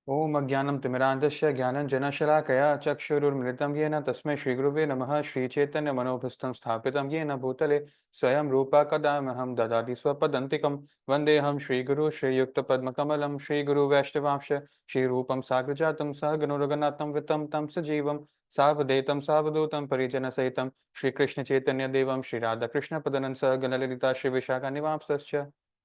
ओम अज्ञानं तिमिरान्धस्य ज्ञानञ्जनशलाकया चक्षुरुन्मिलितं येन तस्मै श्रीगुरुवे नमः। श्रीचैतन्यमनोभीष्टं स्थापितं येन भूतले स्वयं रूपा कदा मह्यं ददाति स्वपदान्तिकं। वन्देऽहं श्रीगुरुं श्रीयुक्तपद्मकमलं श्रीगुरुवैष्णवांश श्रीरूपं साग्रजातं सहगणरघुनाथं वितं तं सजीवं सावधैतं सावधूतं परिजनसहितं श्रीकृष्णचैतन्यदेवं श्रीराधाकृष्णपदनं सहगणललिता श्रीविशाखानिवांसश्च।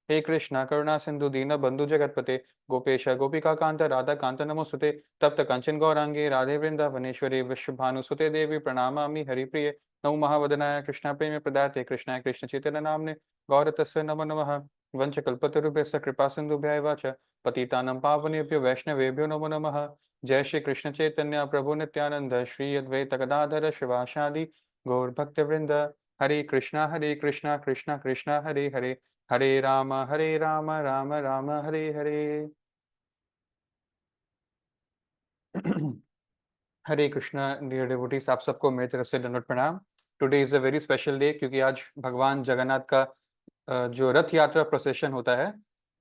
हे कृष्ण करुणा सिंधु दीन बंधु जगतपते गोपेश गोपिका कांत राधा कांत नमोस्तुते। तप्त कंचन गौरांगे राधे वृंदावनेश्वरी विश्वभानुसुते देवी प्रणमामि हरिप्रिये। नमो महावदनाय कृष्ण प्रेम प्रदाते कृष्णाय कृष्ण चैतन्य नामने गौर तस्मै नमो नमः। वंशकल्पतरुभ्यश्च कृपा सिन्धुभ्यैव च पतितानं पावनेभ्यो वैष्णवेभ्यो नमो नमः। जय श्री कृष्ण चैतन्य प्रभु नित्यानंद श्री अद्वैत गदाधर शिवासादि गौर भक्तवृंद। हरे कृष्णा कृष्णा कृष्णा हरे हरे, हरे राम राम राम हरे हरे। हरे कृष्णा डियर डिवोटीज, आप सबको मेरी तरफ से दंडवत प्रणाम। Today is a very special day क्योंकि आज भगवान जगन्नाथ का जो रथ यात्रा प्रोसेशन होता है,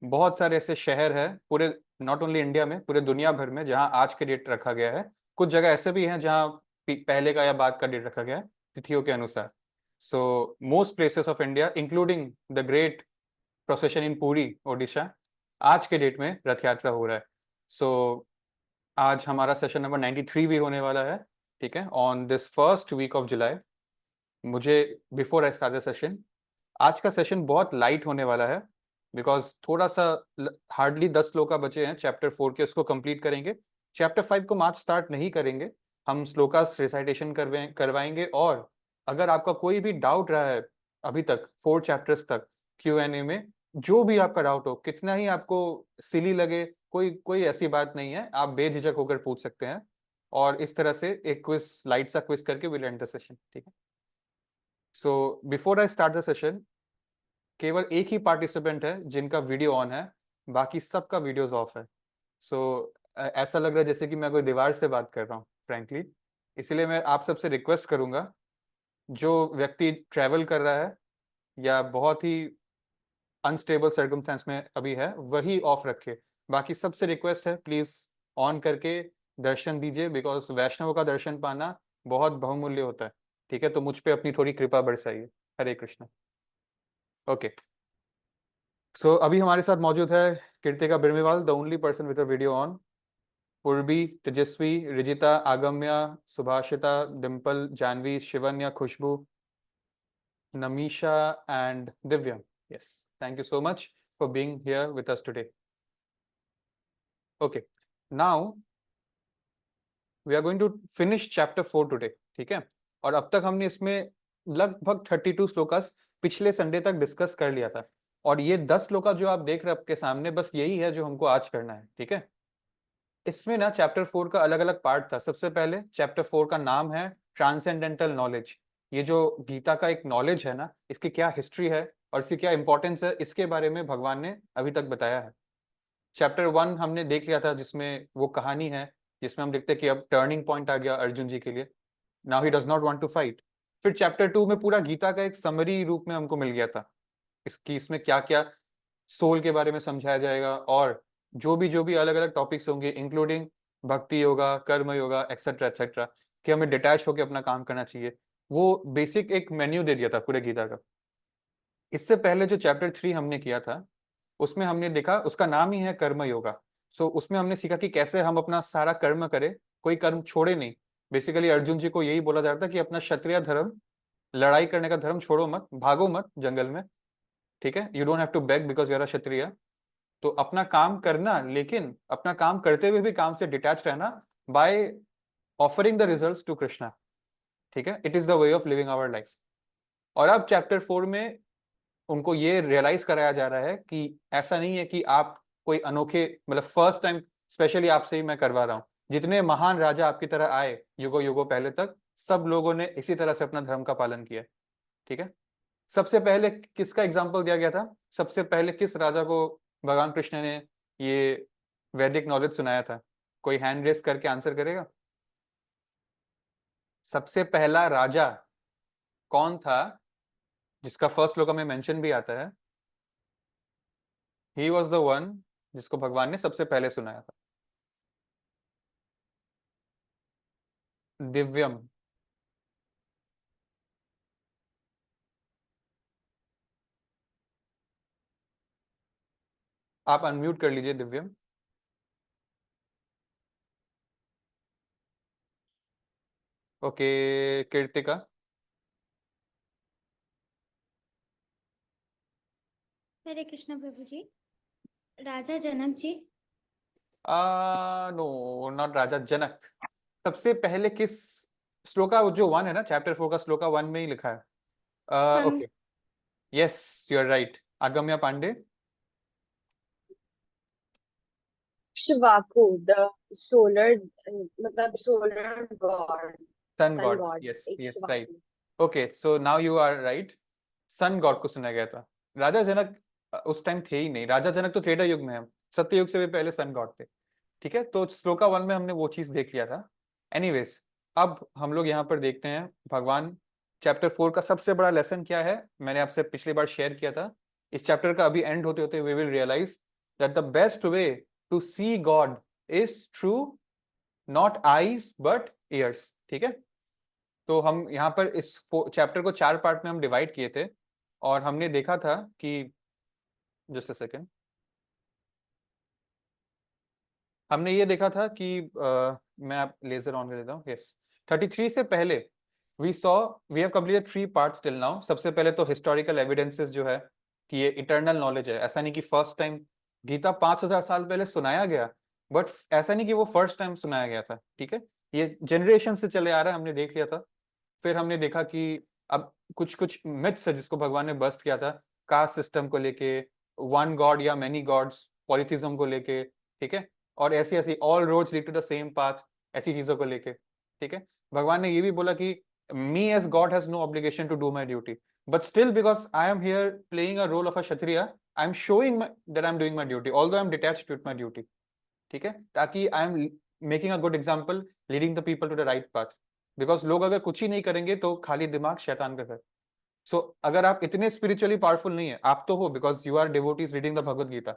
बहुत सारे ऐसे शहर है पूरे, नॉट ओनली इंडिया में, पूरे दुनिया भर में जहां आज के डेट रखा गया है। कुछ जगह ऐसे भी हैं जहां पहले का या बाद का डेट रखा गया है तिथियों के अनुसार। So most places of India including the great procession in Puri Odisha, आज के डेट में रथ यात्रा हो रहा है। सो आज हमारा सेशन नंबर 93 भी होने वाला है। ठीक है, on this first week of July. मुझे before I start the session, आज का सेशन बहुत लाइट होने वाला है बिकॉज थोड़ा सा हार्डली 10 श्लोका बचे हैं चैप्टर 4 के, उसको कंप्लीट करेंगे। चैप्टर 5 को आज स्टार्ट नहीं करेंगे, हम श्लोकास रिसाइटेशन करवाएंगे। और अगर आपका कोई भी डाउट रहा है अभी तक 4 चैप्टर्स तक Q&A में, जो भी आपका डाउट हो, कितना ही आपको सिली लगे, कोई कोई ऐसी बात नहीं है, आप बेझिझक होकर पूछ सकते हैं। और इस तरह से एक क्विज, लाइट सा क्विज करके विल एंड द सेशन। ठीक है, so before I start the session, केवल एक ही पार्टिसिपेंट है जिनका वीडियो ऑन है, बाकी सबका वीडियोस ऑफ है। सो ऐसा लग रहा है जैसे कि मैं कोई दीवार से बात कर रहा हूँ फ्रैंकली। इसलिए मैं आप सबसे रिक्वेस्ट करूंगा, जो व्यक्ति ट्रैवल कर रहा है या बहुत ही अनस्टेबल सर्कमस्टेंस में अभी है, वही ऑफ रखे। बाकी सबसे रिक्वेस्ट है, प्लीज ऑन करके दर्शन दीजिए, बिकॉज वैष्णव का दर्शन पाना बहुत बहुमूल्य होता है। ठीक है, तो मुझ पे अपनी थोड़ी कृपा बरसाइए। हरे कृष्ण। ओके, सो अभी हमारे साथ मौजूद है Kirtika Birmiwal, the only person with a video on. Purvi, Tejaswi, Rijita, Agamya, Subhashita, Dimple, Janvi, Shivanya, Khushbu, Namisha and Divyam. Yes, thank you so much for being here with us today. Okay, now we are going to finish chapter 4 today. ठीक है, और अब तक हमने इसमें लगभग 32 श्लोकास पिछले संडे तक डिस्कस कर लिया था। और ये 10 श्लोका जो आप देख रहे हैं आपके सामने, बस यही है जो हमको आज करना है। ठीक है, इसमें ना चैप्टर 4 का अलग अलग पार्ट था। सबसे पहले चैप्टर 4 का नाम है ट्रांसेंडेंटल नॉलेज। ये जो गीता का एक नॉलेज है ना, इसकी क्या हिस्ट्री है और इसकी क्या इंपॉर्टेंस है, इसके बारे में भगवान ने अभी तक बताया है। चैप्टर 1 हमने देख लिया था, जिसमें वो कहानी है जिसमें हम देखते हैं कि अब टर्निंग पॉइंट आ गया अर्जुन जी के लिए। Now he does not want to fight. फिर चैप्टर 2 में पूरा गीता का एक समरी रूप में हमको मिल गया था, इसमें क्या क्या सोल के बारे में समझाया जाएगा, और जो भी अलग अलग टॉपिक्स होंगे, इंक्लूडिंग भक्ति योगा, कर्म योगा, एक्सेट्रा एक्सेट्रा, कि हमें डिटैच होकर अपना काम करना चाहिए। वो बेसिक एक मेन्यू दे दिया था पूरे गीता का। इससे पहले जो चैप्टर 3 हमने किया था, उसमें हमने देखा, उसका नाम ही है कर्म योगा। सो उसमें हमने सीखा कि कैसे हम अपना सारा कर्म करें, कोई कर्म छोड़े नहीं। बेसिकली अर्जुन जी को यही बोला जा रहा था कि अपना क्षत्रिय धर्म, लड़ाई करने का धर्म छोड़ो मत, भागो मत जंगल में। ठीक है, you don't have to beg because you are a Kshatriya. तो अपना काम करना, लेकिन अपना काम करते हुए भी काम से डिटैच रहना, by offering the results to Krishna. ठीक है, it is the way of living our life. और अब चैप्टर 4 में उनको ये रियलाइज कराया जा रहा है कि ऐसा नहीं है कि आप कोई अनोखे, मतलब फर्स्ट टाइम स्पेशली आपसे ही मैं करवा रहा हूं। जितने महान राजा आपकी तरह आए युगों युगों पहले तक, सब लोगों ने इसी तरह से अपना धर्म का पालन किया। ठीक है, सबसे पहले किसका एग्जाम्पल दिया गया था? सबसे पहले किस राजा को भगवान कृष्ण ने ये वैदिक नॉलेज सुनाया था? कोई हैंड रेस करके आंसर करेगा। सबसे पहला राजा कौन था जिसका फर्स्ट श्लोक में मेंशन भी आता है? ही वॉज द वन जिसको भगवान ने सबसे पहले सुनाया था। दिव्यम। आप अनम्यूट कर लीजिए Divyam. Okay, Kirtika. Hare Krishna Prabhu ji. Raja Janak ji. No, not Raja Janak. सबसे पहले किस श्लोका, जो 1 है ना, चैप्टर 4 का श्लोका 1 में ही लिखा है। Sun. Okay, yes, you are right. Agamya Pandey. शिवाको द सोलर, मतलब solar god, sun sun god, god yes एक यस, राइट। शिवाको। Okay, so now you are right. Sun god को सुना गया था। राजा जनक उस टाइम थे ही नहीं। राजा जनक तो त्रेता युग में है, सत्य युग से भी पहले सन गॉड थे। ठीक है, तो श्लोका 1 में हमने वो चीज देख लिया था। एनीवेज, अब हम लोग यहाँ पर देखते हैं भगवान चैप्टर 4 का सबसे बड़ा लेसन क्या है। मैंने आपसे पिछली बार शेयर किया था। इस चैप्टर का अभी एंड होते होते we will realise that the best way to see God is through not eyes but ears. ठीक है, तो हम यहाँ पर इस चैप्टर को 4 पार्ट में हम डिवाइड किए थे, और हमने देखा था कि, जस्ट अ सेकेंड, हमने ये देखा था कि मैं आप लेजर ऑन कर देता हूँ। यस, 33 से पहले we have completed 3 parts till now. सबसे पहले तो हिस्टोरिकल एविडेंसेस जो है कि ये इटर्नल नॉलेज है। ऐसा नहीं कि फर्स्ट टाइम गीता 5000 साल पहले सुनाया गया, बट ऐसा नहीं कि वो फर्स्ट टाइम सुनाया गया था। ठीक है, ये जनरेशन से चले आ रहा है, हमने देख लिया था। फिर हमने देखा कि अब कुछ कुछ मिथ्स है जिसको भगवान ने बस्ट किया था, कास्ट सिस्टम को लेके, वन गॉड या मेनी गॉड्स, पॉलिथिज्म को लेके। ठीक है, और ऐसी ऐसी all roads lead to the same path, ऐसी चीजों को लेके। ठीक है, भगवान ने ये भी बोला कि me as God has no obligation to do my duty, but still because I am here playing a role of a Kshatriya, I am showing that I am doing my duty although I am detached with my duty. ठीक है, ताकि I am making a good example, leading the people to the right path. Because लोग अगर कुछ ही नहीं करेंगे तो खाली दिमाग शैतान का घर। सो अगर आप इतने स्पिरिचुअली पावरफुल नहीं है, आप तो हो because you are devotees reading the Bhagavad Gita,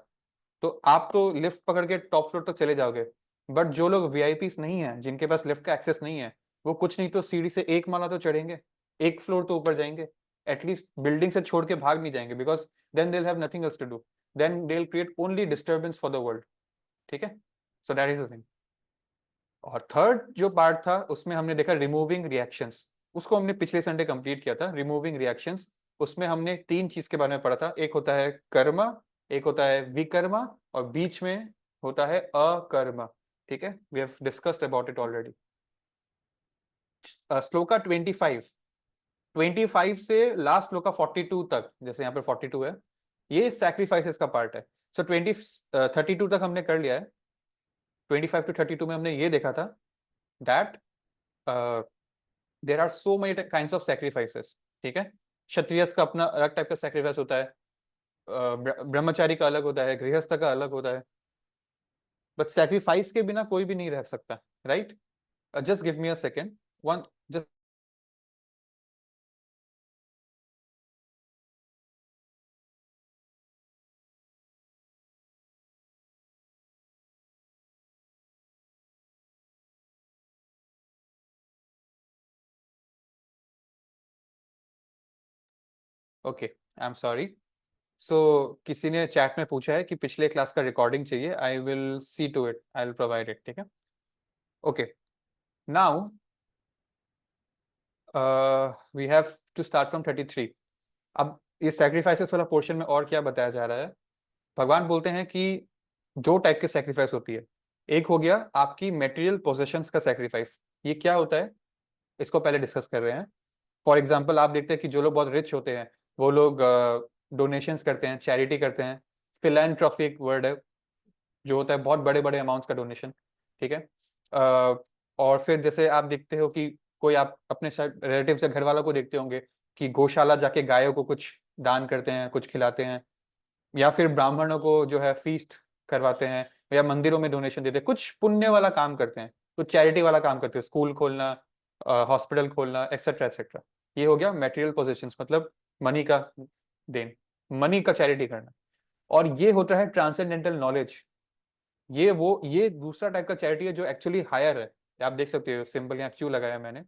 तो आप तो लिफ्ट पकड़ के टॉप फ्लोर तक चले जाओगे। बट जो लोग वीआईपीस नहीं है, जिनके पास लिफ्ट का एक्सेस नहीं है, वो कुछ नहीं तो सीढ़ी से एक माला तो चढ़ेंगे, एक फ्लोर तो ऊपर जाएंगे। एटलीस्ट बिल्डिंग से छोड़ के भाग नहीं जाएंगे, because then they have nothing else to do, then they create only disturbance for the world. ठीक है, so that is the thing. और थर्ड जो पार्ट था उसमें हमने देखा रिमूविंग रिएक्शंस। उसको हमने पिछले संडे कंप्लीट किया था, रिमूविंग रिएक्शंस। उसमें हमने 3 चीज के बारे में पढ़ा था। एक होता है कर्म, एक होता है विकर्म, और बीच में होता है अकर्म। ठीक है, we have discussed about it already. Shloka 25 से लास्ट श्लोका 42 तक, जैसे यहाँ पे 42 है, ये सैक्रिफाइसेस का पार्ट है। सो 32 तक हमने कर लिया है। 25 to 32 में हमने ये देखा था that there are so many kinds of sacrifices. ठीक है, क्षत्रिय का अपना अलग टाइप का सैक्रिफाइस होता है, ब्रह्मचारी का अलग होता है, गृहस्थ का अलग होता है, बट सैक्रिफाइस के बिना कोई भी नहीं रह सकता। Right, just give me a second, one just. Okay, I am sorry. So किसी ने चैट में पूछा है कि पिछले क्लास का रिकॉर्डिंग चाहिए। I will see to it, I will provide it. ठीक है, okay, now we have to start from 33। अब इस सैक्रिफाइसेस वाला पोर्शन में और क्या बताया जा रहा है। भगवान बोलते हैं कि 2 टाइप के सैक्रिफाइस होती है। एक हो गया आपकी मेटेरियल पोजेशंस का सैक्रिफाइस। ये क्या होता है, इसको पहले डिस्कस कर रहे हैं। फॉर एग्जाम्पल, आप देखते हैं कि जो लोग बहुत रिच होते हैं वो लोग डोनेशंस करते हैं, चैरिटी करते हैं। फिलैंथ्रोपिक वर्ड है, जो होता है बहुत बड़े बड़े अमाउंट्स का डोनेशन। ठीक है, और फिर जैसे आप देखते हो कि कोई आप अपने रिलेटिव या घर वालों को देखते होंगे कि गौशाला जाके गायों को कुछ दान करते हैं, कुछ खिलाते हैं, या फिर ब्राह्मणों को जो है फीस्ट करवाते हैं, या मंदिरों में डोनेशन देते हैं, कुछ पुण्य वाला काम करते हैं, कुछ चैरिटी वाला काम करते हैं, स्कूल खोलना, हॉस्पिटल खोलना, एक्सेट्रा एक्सेट्रा। ये हो गया मेटेरियल पोजेशंस, मतलब मनी का देन, मनी का चैरिटी करना। और ये होता है ट्रांसेंडेंटल नॉलेज। ये दूसरा टाइप का चैरिटी है जो एक्चुअली हायर है। आप देख सकते हो सिंबल यहाँ क्यों लगाया मैंने।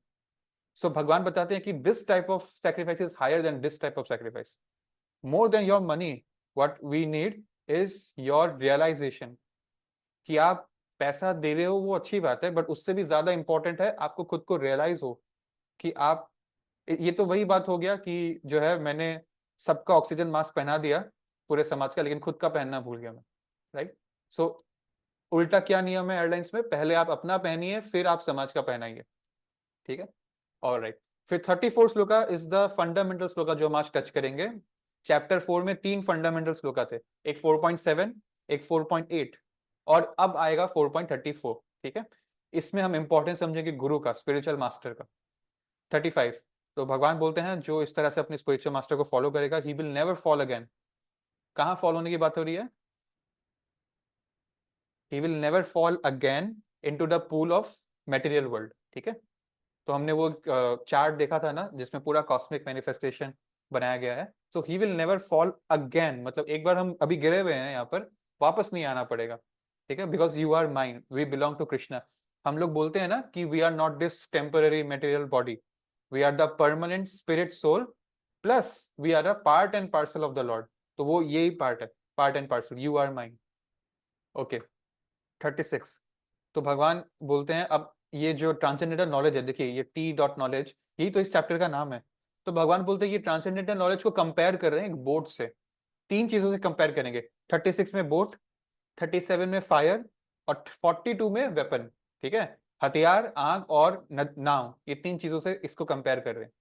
सो भगवान बताते हैं कि this type of sacrifice is higher than this type of sacrifice. More than your money what we need is your realisation. कि आप पैसा दे रहे हो वो अच्छी बात है, बट उससे भी ज्यादा इंपॉर्टेंट है आपको खुद को रियलाइज हो कि आप, ये तो वही बात हो गया कि जो है मैंने सबका ऑक्सीजन मास्क पहना दिया पूरे समाज का, लेकिन खुद का पहनना भूल गया मैं, राइट। सो उल्टा क्या नियम है एयरलाइंस में, पहले आप अपना पहनिए फिर आप समाज का पहनाइए, ठीक है। ऑलराइट, फिर 34 shloka is the fundamental shloka जो हम आज टच करेंगे। चैप्टर 4 में 3 फंडामेंटल श्लोका थे, एक 4.7, एक 4.8 और अब आएगा 4.34, ठीक है। इसमें हम इंपॉर्टेंस समझेंगे गुरु का, स्पिरिचुअल मास्टर का। 35, तो भगवान बोलते हैं जो इस तरह से अपने स्पिरिचुअल मास्टर को फॉलो करेगा ही विल नेवर फॉल अगेन। कहां फॉलो होने की बात हो रही है? ही will never fall again into the pool of material world, ठीक है। तो हमने वो चार्ट देखा था ना जिसमें पूरा कॉस्मिक मैनिफेस्टेशन बनाया गया है। So he will never fall again, मतलब एक बार हम अभी गिरे हुए हैं यहाँ पर, वापस नहीं आना पड़ेगा, ठीक है। Because you are mine, we belong to Krishna. हम लोग बोलते हैं ना कि we are not this temporary material body, we are the permanent spirit soul plus we are a part and parcel of the Lord. तो वो यही पार्ट है, part and parcel, you are mine. Okay, 36, तो भगवान बोलते हैं अब ये जो ट्रांसेंडेंटल नॉलेज है, देखिए ये टी डॉट नॉलेज, यही तो इस चैप्टर का नाम है। तो भगवान बोलते हैं ये ट्रांसेंडेंटल नॉलेज को कंपेयर कर रहे हैं एक बोट से, 3 चीजों से कंपेयर करेंगे। 36 में बोट, 37 में फायर और 42 में वेपन, ठीक है। हथियार, आग और नाव, ये 3 चीजों से इसको कंपेयर कर रहे हैं।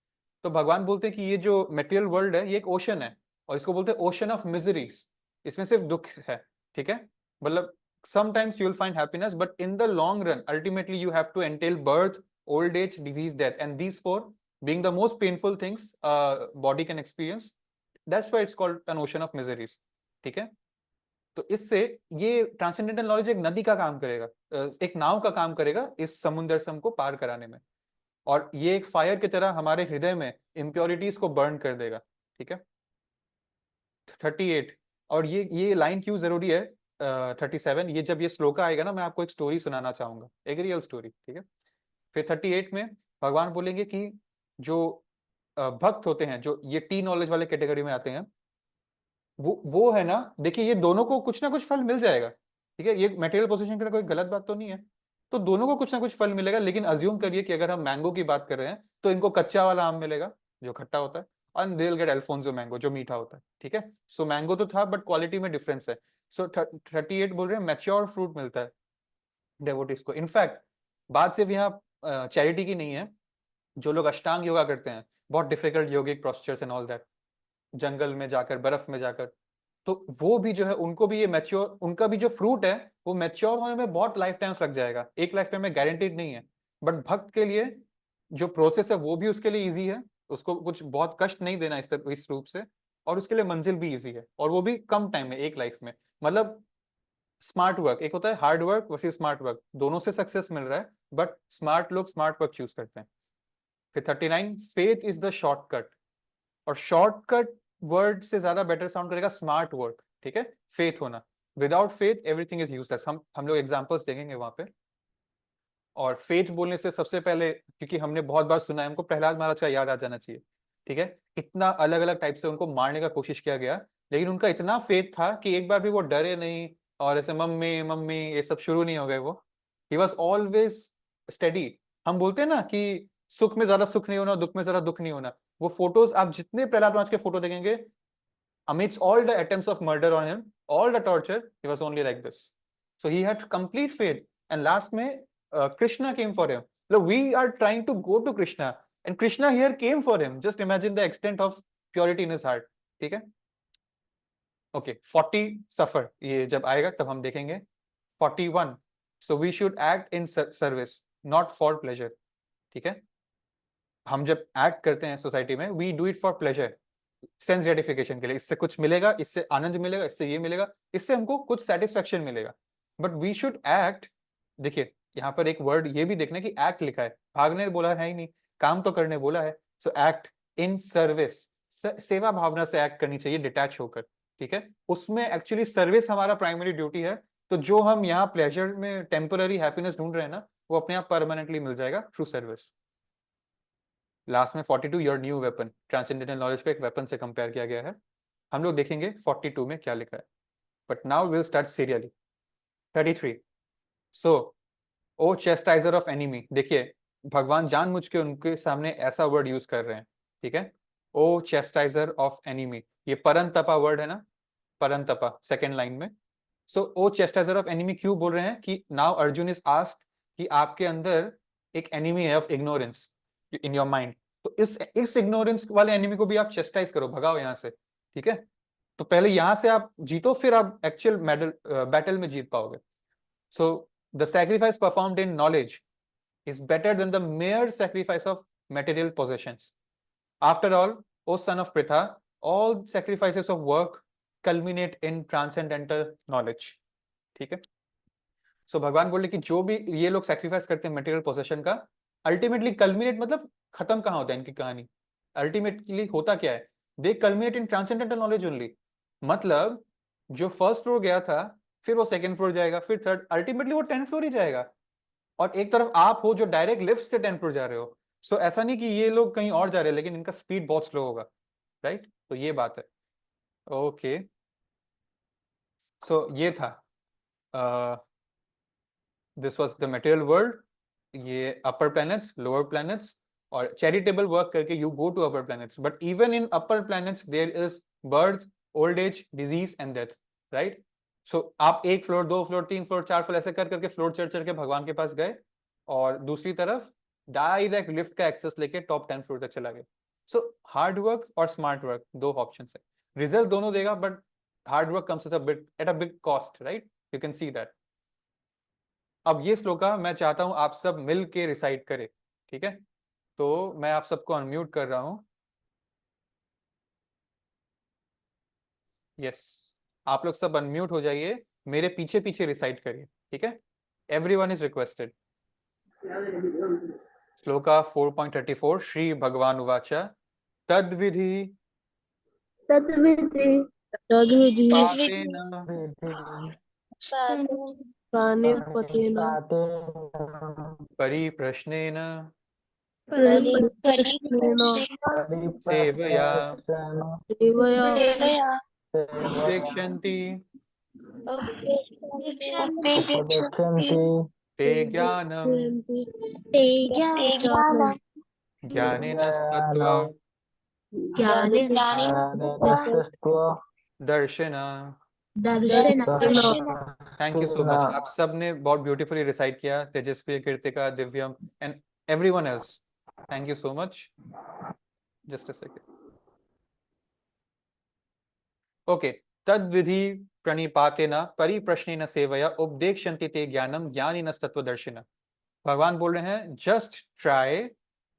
तो भगवान बोलते हैं कि ये जो मेटेरियल वर्ल्ड है ये एक ओशन है, और इसको बोलते हैं ओशन ऑफ मिजरीज। इसमें सिर्फ दुख है, ठीक है। मतलब sometimes you'll find happiness, but in the long run ultimately you have to entail birth, old age, disease, death, and these 4 being the most painful things body can experience. That's why it's called an ocean of miseries, ठीक है। तो इससे ये transcendental knowledge एक नदी का काम करेगा, एक नाव का काम करेगा इस समुद्र से हमको पार कराने में, और ये एक फायर की तरह हमारे हृदय में इम्प्योरिटीज को बर्न कर देगा, ठीक है। 38, और ये लाइन क्यों जरूरी है 37, ये जब ये श्लोका आएगा ना मैं आपको एक स्टोरी सुनाना चाहूंगा, एक रियल स्टोरी, ठीक है। फिर 38 में भगवान बोलेंगे कि जो भक्त होते हैं जो ये टी नॉलेज वाले कैटेगरी में आते हैं, वो है ना, देखिए ये दोनों को कुछ ना कुछ फल मिल जाएगा, ठीक है। ये मटेरियल पोजीशन के लिए कोई गलत बात तो नहीं है, तो दोनों को कुछ ना कुछ फल मिलेगा। लेकिन अज्यूम करिए कि अगर हम मैंगो की बात कर रहे हैं तो इनको कच्चा वाला आम मिलेगा जो खट्टा होता है, और they will get Alfonso mango जो मीठा होता है, ठीक है। सो मैंगो तो था बट क्वालिटी में डिफरेंस है। सो 38 बोल रहे हैं मैच्योर फ्रूट मिलता है डेवोटीज को। इनफैक्ट बात सिर्फ यहाँ चैरिटी की नहीं है, जो लोग अष्टांग योगा करते हैं, बहुत difficult yogic postures and all that, जंगल में जाकर, बर्फ में जाकर, तो वो भी जो है उनको भी ये मैच्योर, उनका भी जो फ्रूट है वो मैच्योर होने में बहुत लाइफ टाइम लग जाएगा, एक लाइफ टाइम में गारंटीड नहीं है। बट भक्त के लिए जो प्रोसेस है वो भी उसके लिए इजी है, उसको कुछ बहुत कष्ट नहीं देना इस रूप से, और उसके लिए मंजिल भी इजी है, और वो भी कम टाइम में, एक लाइफ में। मतलब स्मार्ट वर्क, एक होता है hard work versus smart work, दोनों से सक्सेस मिल रहा है, बट स्मार्ट लोग स्मार्ट वर्क चूज करते हैं। फिर 39, फेथ इज द शॉर्टकट, और शॉर्टकट वर्ड से ज्यादा बेटर साउंड करेगा स्मार्ट वर्क, ठीक है। फेथ होना, without faith everything is useless. हम लोग एग्जांपल्स देखेंगे वहां पे। और फेथ बोलने से सबसे पहले, क्योंकि हमने बहुत बार सुना है, हमको प्रहलाद महाराज का याद आ जाना चाहिए, ठीक है। इतना अलग अलग टाइप से उनको मारने का कोशिश किया गया, लेकिन उनका इतना फेथ था कि एक बार भी वो डरे नहीं, और ऐसे मम्मी मम्मी ये सब शुरू नहीं हो गए वो। He was always study. हम बोलते हैं ना कि सुख में ज्यादा सुख नहीं होना, दुख में ज्यादा दुख नहीं होना। वो फोटोज आप जितने प्रहलाद महाराज के फोटो देखेंगे, amidst all the attempts of murder on him, all the torture, he was only like this. So he had complete faith, and last में Krishna came for him. Look, we are trying to go to Krishna, and Krishna here came for him. Just imagine the extent of purity in his heart. ठीक है? Okay, 40 suffer. ये जब आएगा तब हम देखेंगे। 41, so we should act in service, not for pleasure. ठीक है? हम जब एक्ट करते हैं सोसाइटी में, we do it for pleasure, sense gratification के लिए, इससे कुछ मिलेगा, इससे आनंद मिलेगा, इससे ये मिलेगा, इससे हमको कुछ सेटिस्फेक्शन मिलेगा। बट वी शुड एक्ट, देखिए यहाँ पर एक वर्ड ये भी देखना कि एक्ट लिखा है, भागने बोला है ही नहीं, काम तो करने बोला है। सो एक्ट इन सर्विस, सेवा भावना से एक्ट करनी चाहिए, डिटैच होकर, ठीक है। उसमें एक्चुअली सर्विस हमारा प्राइमरी ड्यूटी है। तो जो हम यहाँ प्लेजर में टेम्पररी हैप्पीनेस ढूंढ रहे हैं ना, वो अपने आप परमानेंटली मिल जाएगा थ्रू सर्विस। लास्ट में 42 your new weapon, transcendental knowledge को एक वेपन से कंपेयर किया गया है। हम लोग देखेंगे 42 में क्या लिखा है, but now will start serially. 33 so O chastiser of enemy, देखिए भगवान जानबूझ के उनके सामने ऐसा वर्ड यूज कर रहे हैं, ठीक है। ओ चेस्टाइजर ऑफ एनिमी, ये परंतपा वर्ड है ना, परंतपा सेकेंड लाइन में। सो ओ चेस्टाइजर ऑफ एनिमी क्यों बोल रहे हैं कि नाउ अर्जुन इज आस्क्ड कि आपके अंदर एक एनिमी है of ignorance in your mind, तो इस इग्नोरेंस वाले एनिमी को भी आप चेस्टाइज करो, भगाओ यहाँ से, ठीक है। तो पहले यहाँ से आप जीतो, फिर आप एक्चुअल बैटल में जीत पाओगे। So the sacrifice performed in knowledge is better than the mere sacrifice of material possessions. After all, O son of Pritha, all sacrifices of work culminate in transcendental knowledge. ठीक है। सो भगवान बोले कि जो भी ये लोग सैक्रिफाइस करते हैं मटेरियल पोजेशन का, अल्टीमेटली कल्मिनेट मतलब खत्म कहाँ होता है इनकी कहानी, अल्टीमेटली होता क्या है, दे कल्मिनेट इन ट्रांसेंडेंटल नॉलेज ओनली। मतलब जो फर्स्ट फ्लोर गया था, फिर वो सेकंड फ्लोर जाएगा, फिर थर्ड, अल्टीमेटली वो 10th फ्लोर ही जाएगा। और एक तरफ आप हो जो डायरेक्ट लिफ्ट से 10th फ्लोर जा रहे हो। सो ऐसा नहीं कि ये लोग कहीं और जा रहे हैं, लेकिन इनका स्पीड बहुत स्लो होगा, राइट। तो ये बात है। ओके सो ये था, this was the material world, ये अपर प्लैनेट्स, लोअर प्लैनेट्स, और चैरिटेबल वर्क करके you go to upper planets, but even in upper planets there is birth, old age, disease and death, right. So आप 1 floor, 2 floor, 3 floor, 4 floor ऐसे कर करके floor चढ़ के भगवान के पास गए, और दूसरी तरफ डायरेक्ट लिफ्ट का एक्सेस लेके टॉप 10 फ्लोर तक चला गया। सो हार्ड वर्क और स्मार्ट वर्क, दो ऑप्शन है, रिजल्ट दोनों देगा, but hard work comes at a big cost, right, you can see that. अब ये श्लोका मैं चाहता हूं आप सब मिल के रिसाइट करें, ठीक है। तो मैं आप सबको अनम्यूट कर रहा हूं। यस, आप लोग सब अनम्यूट हो जाइए, मेरे पीछे पीछे रिसाइट करिए, ठीक है। Everyone is requested. Shloka 4.34 Shri भगवान उवाच तद्विधि तद्विधि पातेन प्राणिपतेन परिप्रश्नेन परिप्रश्नेन सेवया सेवया उपदेक्ष्यन्ति उपदेक्षन्ति ते ज्ञानम् ते ज्ञानं ज्ञानेनस्तत्त्वा ज्ञानेन दर्शन। दर्शनेन। थैंक यू सो मच, आप सब ने बहुत ब्यूटीफुली रिसाइट किया, Tejaswi, Kritika, Divyam and everyone else, thank you so much. Just a second. Okay, तद्विधि प्रणिपातेन परिप्रश्नेन सेवया उपदेक्ष्यन्ति ते ज्ञानम ज्ञानिनस्तत्त्वदर्शिनः। भगवान बोल रहे हैं just try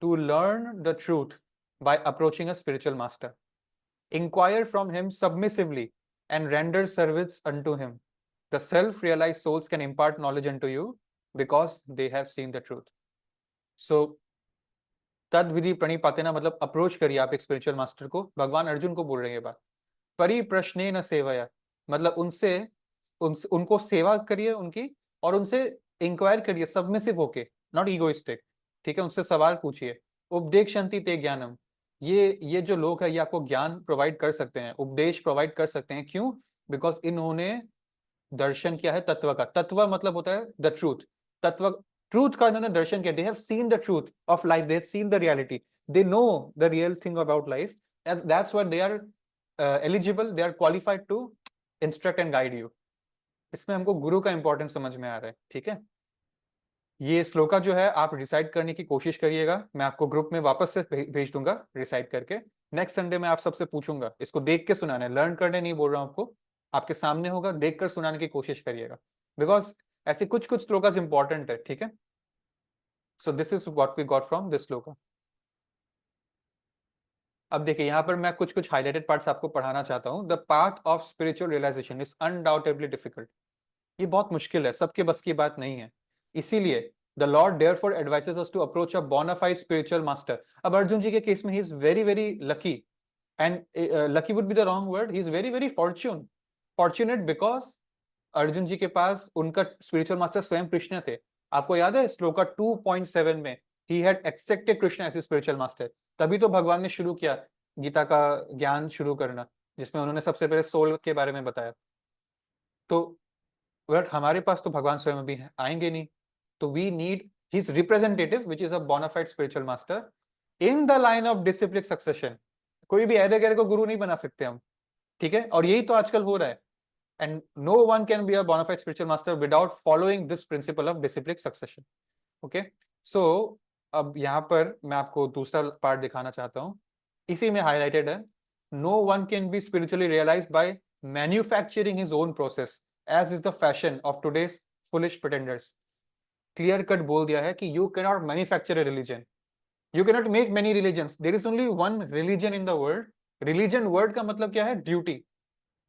to learn the truth by approaching a spiritual master, inquire from him submissively and render service unto him. The self-realized souls can impart knowledge unto you because they have seen the truth. So तद विधि प्रणिपातेना मतलब approach करिए आप एक spiritual master को, भगवान अर्जुन को बोल रहे हैं ये बात। परिप्रश्नेन सेवया मतलब उनको सेवा करिए उनकी, और उनसे इंक्वायर करिए सबमिसिव होके, नॉट ईगोइस्टिक, ठीक है, उनसे सवाल पूछिए। उपदेक्षन्ति ते ज्ञानम, ये जो लोग है ये आपको ज्ञान प्रोवाइड कर सकते हैं, उपदेश प्रोवाइड कर सकते हैं, क्यों? बिकॉज इन्होंने दर्शन किया है तत्व का। तत्व मतलब होता है द ट्रूथ, तत्व, ट्रूथ का इन्होंने दर्शन किया, they have seen the truth of life, they have seen the reality, they know the real thing about life, that's why they are eligible, they are qualified to instruct and guide you. इसमें हमको गुरु का importance समझ में आ रहा है, ठीक है। ये श्लोका जो है आप रिसाइट करने की कोशिश करिएगा, मैं आपको ग्रुप में वापस से भेज दूंगा रिसाइट करके। नेक्स्ट संडे में आप सबसे पूछूंगा, इसको देख के सुनाना है, लर्न करने नहीं बोल रहा हूं आपको, आपके सामने होगा, देख कर सुनाने की कोशिश करिएगा, बिकॉज ऐसे कुछ कुछ श्लोकास इंपॉर्टेंट है, ठीक है। So this is what we got from this shloka. अब देखिए यहाँ पर मैं कुछ हाईलाइटेड पार्ट्स आपको पढ़ाना चाहता हूँ। The path of spiritual realisation is undoubtedly difficult, ये बहुत मुश्किल है, सबके बस की बात नहीं है, इसीलिए the Lord therefore advises us to approach a bona fide spiritual master. अब अर्जुन जी के केस में he is very very lucky, and lucky would be the wrong word, he is very very fortunate because Arjun ji के पास उनका spiritual master स्वयं कृष्ण थे। आपको याद है श्लोका 2.7 में ही had accepted Krishna as spiritual master, तभी तो भगवान ने शुरू किया गीता का ज्ञान शुरू करना, जिसमें उन्होंने सबसे पहले सोल के बारे में बताया। तो बट हमारे पास तो भगवान स्वयं भी आएंगे नहीं, तो we need his representative which is a bonafide spiritual master in the line of discipline succession. कोई भी ऐरे गैरे को गुरु नहीं बना सकते हम, ठीक है, और यही तो आजकल हो रहा है। And no one can be a bonafide spiritual master without following this principle of discipline succession. Okay, so अब यहाँ पर मैं आपको दूसरा पार्ट दिखाना चाहता हूँ, इसी में हाईलाइटेड है, no one can be spiritually realised by manufacturing his own process as is the fashion of today's foolish pretenders. Clear cut बोल दिया है कि you can not manufacture a religion, you can not make many religions, there is only one religion in the world. Religion word का मतलब क्या है? Duty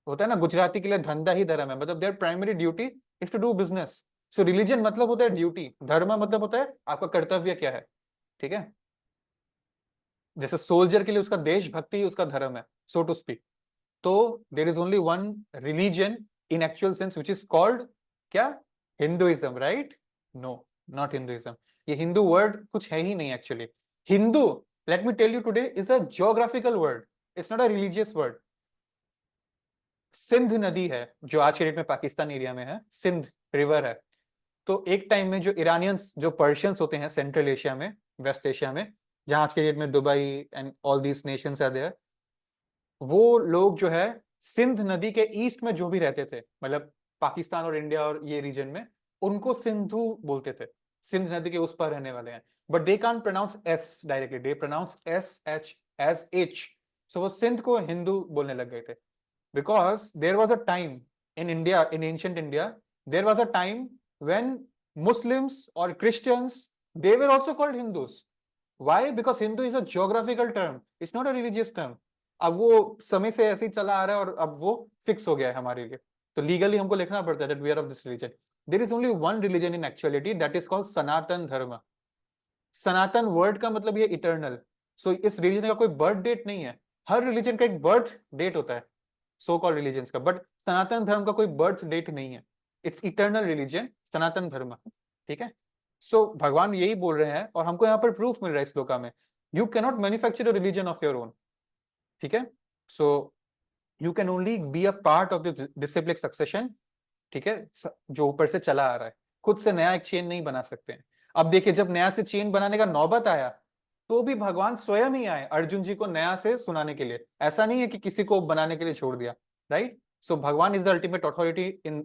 होता है ना, गुजराती के लिए धंधा ही धर्म है, मतलब their primary duty is to do business. So religion मतलब होता है ड्यूटी, धर्म मतलब होता है आपका कर्तव्य क्या है, ठीक है। जैसे सोल्जर के लिए उसका देशभक्ति ही उसका धर्म है, सो टू स्पीक। तो there is only one religion in actual sense which is called क्या? Hinduism, right? No, not Hinduism. ये हिंदू वर्ड कुछ है ही नहीं actually. Hindu, let me tell you today, is a geographical word, it's not a religious word. Sindh नदी है जो आज के डेट में पाकिस्तान एरिया में है, सिंध रिवर है। तो एक टाइम में जो इरानियंस, जो पर्शियंस होते हैं सेंट्रल एशिया में, वेस्ट एशिया में, जहां आज के डेट में Dubai and all these nations are there, वो लोग जो है सिंध नदी के ईस्ट में जो भी रहते थे, मतलब पाकिस्तान और इंडिया और ये रीजन में, उनको सिंधु बोलते थे, सिंध नदी के उस पर रहने वाले हैं। But they can't pronounce S directly, they pronounce S H as H, so वो सिंध को हिंदू बोलने लग गए थे। Because there was a time in India, in ancient India, there was a time when Muslims or Christians, they were also called Hindus. Why? Because Hindu is a geographical term, it's not a religious term. अब वो समय से ऐसे ही चला आ रहा है और अब वो फिक्स हो गया है हमारे लिए, तो लीगली हमको लिखना पड़ता है that we are of this religion. There is only one religion in actuality, that is called सनातन धर्म। सनातन वर्ड का मतलब ये इटर्नल। सो इस रिलीजन का कोई बर्थ डेट नहीं है, हर रिलीजन का एक बर्थ डेट होता है सो कॉल्ड रिलीजन्स का, बट सनातन धर्म का कोई बर्थ डेट नहीं है, इट्स इटर्नल रिलीजन, सनातन धर्म, ठीक है। सो भगवान यही बोल रहे हैं और हमको यहाँ पर प्रूफ मिल रहा है इस श्लोका में, you can not manufacture a religion of your own, ठीक है। So you can only be a part of the discipline succession, ठीक है, जो ऊपर से चला आ रहा है, खुद से नया एक चेन नहीं बना सकते हैं। अब देखिए, जब नया से चेन बनाने का नौबत आया तो भी भगवान स्वयं ही आए अर्जुन जी को नया से सुनाने के लिए, ऐसा नहीं है कि किसी को बनाने के लिए छोड़ दिया, right. So Bhagavan is the ultimate authority in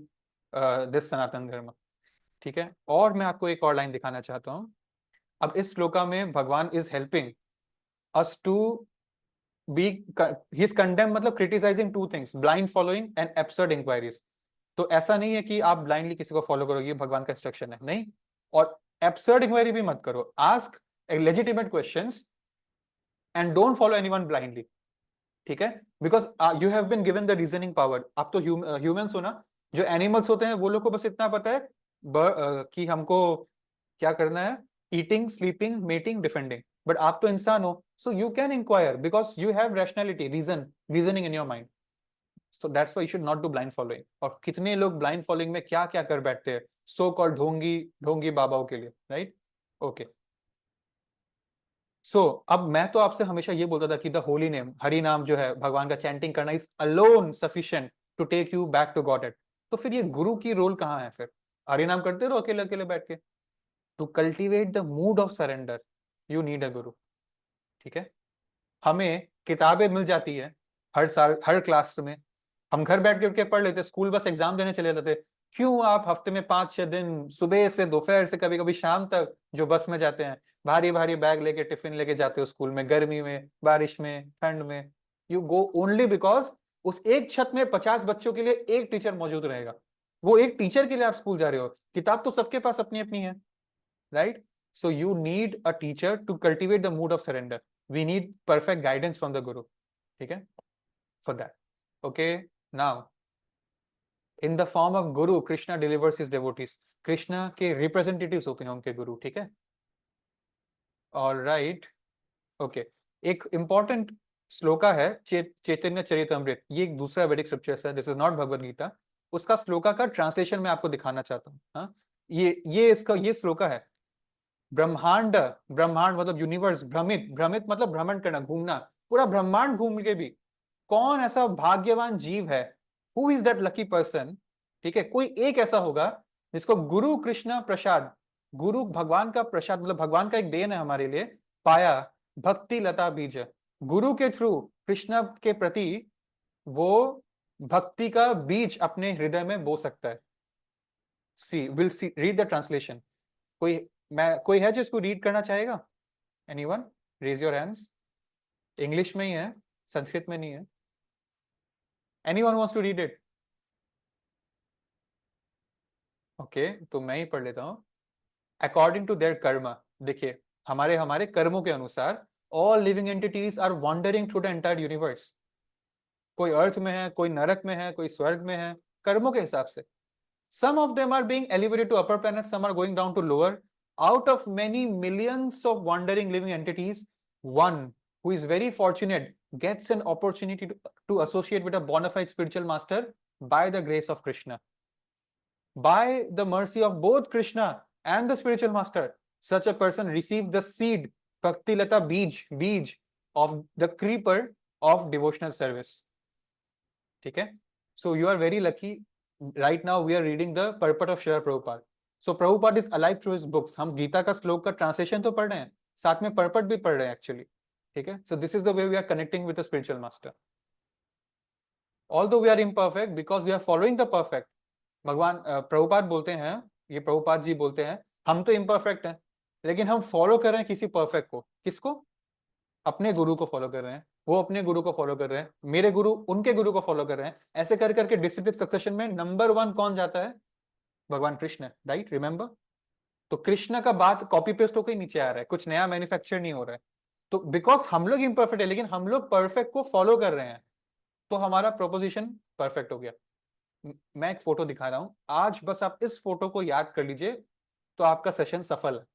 this Sanatan Dharma, ठीक है। और मैं आपको एक और लाइन दिखाना चाहता हूं। अब इस श्लोका में Bhagavan is helping us to be, he is condemn मतलब criticising two things, blind following and absurd inquiries. तो ऐसा नहीं है कि आप ब्लाइंडली किसी को फॉलो करोगे, भगवान का इंस्ट्रक्शन है, नहीं। और एब्सर्ड इंक्वायरी भी मत करो, ask legitimate questions and don't follow anyone blindly, ठीक है। because you have been given the reasoning power। आप तो humans हो ना, जो animals होते हैं वो लोग को बस इतना पता है कि हमको क्या करना है, eating, sleeping, mating, defending, but आप तो इंसान हो, so you can inquire because you have rationality, reasoning in your mind, so that's why you should not do blind following। और कितने लोग blind following में क्या क्या कर बैठते हैं so called ढोंगी बाबाओं के लिए, right? okay, सो अब मैं तो आपसे हमेशा ये बोलता था कि द होली नेम, हरि नाम जो है भगवान का चैंटिंग करना is alone sufficient to take you back to God it. तो फिर ये गुरु की रोल कहाँ है? फिर हरि नाम करते रहो अकेले अकेले बैठ के। To cultivate the mood of surrender you need a guru, ठीक है। हमें किताबें मिल जाती है हर साल हर क्लास में, हम घर बैठ के पढ़ लेते, स्कूल बस एग्जाम देने चले जाते। क्यों आप हफ्ते में 5-6 दिन सुबह से दोपहर से कभी कभी शाम तक जो बस में जाते हैं, भारी भारी बैग लेके टिफिन लेके जाते हो स्कूल में, गर्मी में, बारिश में, ठंड में, यू गो ओनली बिकॉज उस एक छत में 50 बच्चों के लिए एक टीचर मौजूद रहेगा, वो एक टीचर के लिए आप स्कूल जा रहे हो। किताब तो सबके पास अपनी अपनी है, right. So you need a teacher to cultivate the mood of surrender, we need perfect guidance from the guru, ठीक है, for that. Okay, now in the form of guru Krishna delivers his devotees, Krishna के रिप्रेजेंटेटिव्स होते हैं उनके गुरु, ठीक है। ऑलराइट, ओके, एक important श्लोका है चैतन्य चरितमृत, ये एक दूसरा वैदिक स्क्रिप्चर है, this is not Bhagavad Gita. उसका श्लोका का ट्रांसलेशन मैं आपको दिखाना चाहता हूँ। हाँ, ये इसका ये श्लोका है। ब्रह्मांड, ब्रह्मांड मतलब यूनिवर्स, भ्रमित, भ्रमित मतलब भ्रमण करना, घूमना, पूरा ब्रह्मांड घूम के भी कौन ऐसा भाग्यवान जीव है, who is that lucky person, ठीक है, कोई एक ऐसा होगा जिसको गुरु कृष्ण प्रसाद, गुरु भगवान का प्रसाद मतलब भगवान का एक देन है हमारे लिए, पाया भक्ति लता बीज, गुरु के थ्रू कृष्ण के प्रति वो भक्ति का बीज अपने हृदय में बो सकता है। See will see read the translation. कोई है जो इसको रीड करना चाहेगा? Anyone? Raise your hands. English में ही है, संस्कृत में नहीं है। Anyone wants to read it? Okay, तो मैं ही पढ़ लेता हूं। अकॉर्डिंग टू देयर कर्म, देखिए हमारे हमारे कर्मों के अनुसार, all living entities are wandering through the entire universe. कोई अर्थ में है, कोई नरक में है, कोई स्वर्ग में है, कर्मों के हिसाब से। Some of them are being elevated to upper planets, some are going down to lower. Out of many millions of wandering living entities, one who is very fortunate gets an opportunity to associate with a bona fide spiritual master by the grace of Krishna. By the mercy of both Krishna and the spiritual master, such a person receives the seed, Bhakti Lata Bij of the creeper of devotional service. ठीक है? So you are very lucky. Right now we are reading the purport of Srila Prabhupada. So Prabhupada is alive through his books. हम गीता का श्लोक का translation तो पढ़ रहे हैं, साथ में purport भी पढ़ रहे हैं एक्चुअली, ठीक है? So this is the way we are connecting with the spiritual master. Although we are imperfect, because we are following the perfect. भगवान प्रभुपाद बोलते हैं, ये प्रभुपाद जी बोलते हैं, हम तो इम्परफेक्ट हैं, लेकिन हम फॉलो कर रहे हैं किसी परफेक्ट को। किसको? अपने गुरु को फॉलो कर रहे हैं, वो अपने गुरु को फॉलो कर रहे हैं, मेरे गुरु उनके गुरु को फॉलो कर रहे हैं। ऐसे कर करके डिसिप्लिन सक्सेशन में नंबर 1 कौन जाता है? भगवान कृष्ण, राइट? रिमेंबर? तो कृष्ण का बात कॉपी पेस्ट होकर नीचे आ रहा है, कुछ नया मैन्युफैक्चर नहीं हो रहा है। तो बिकॉज हम लोग इम्परफेक्ट है, लेकिन हम लोग परफेक्ट को फॉलो कर रहे हैं, तो हमारा प्रोपोजिशन परफेक्ट हो गया। मैं एक फोटो दिखा रहा हूं, आज बस आप इस फोटो को याद कर लीजिए तो आपका सेशन सफल है।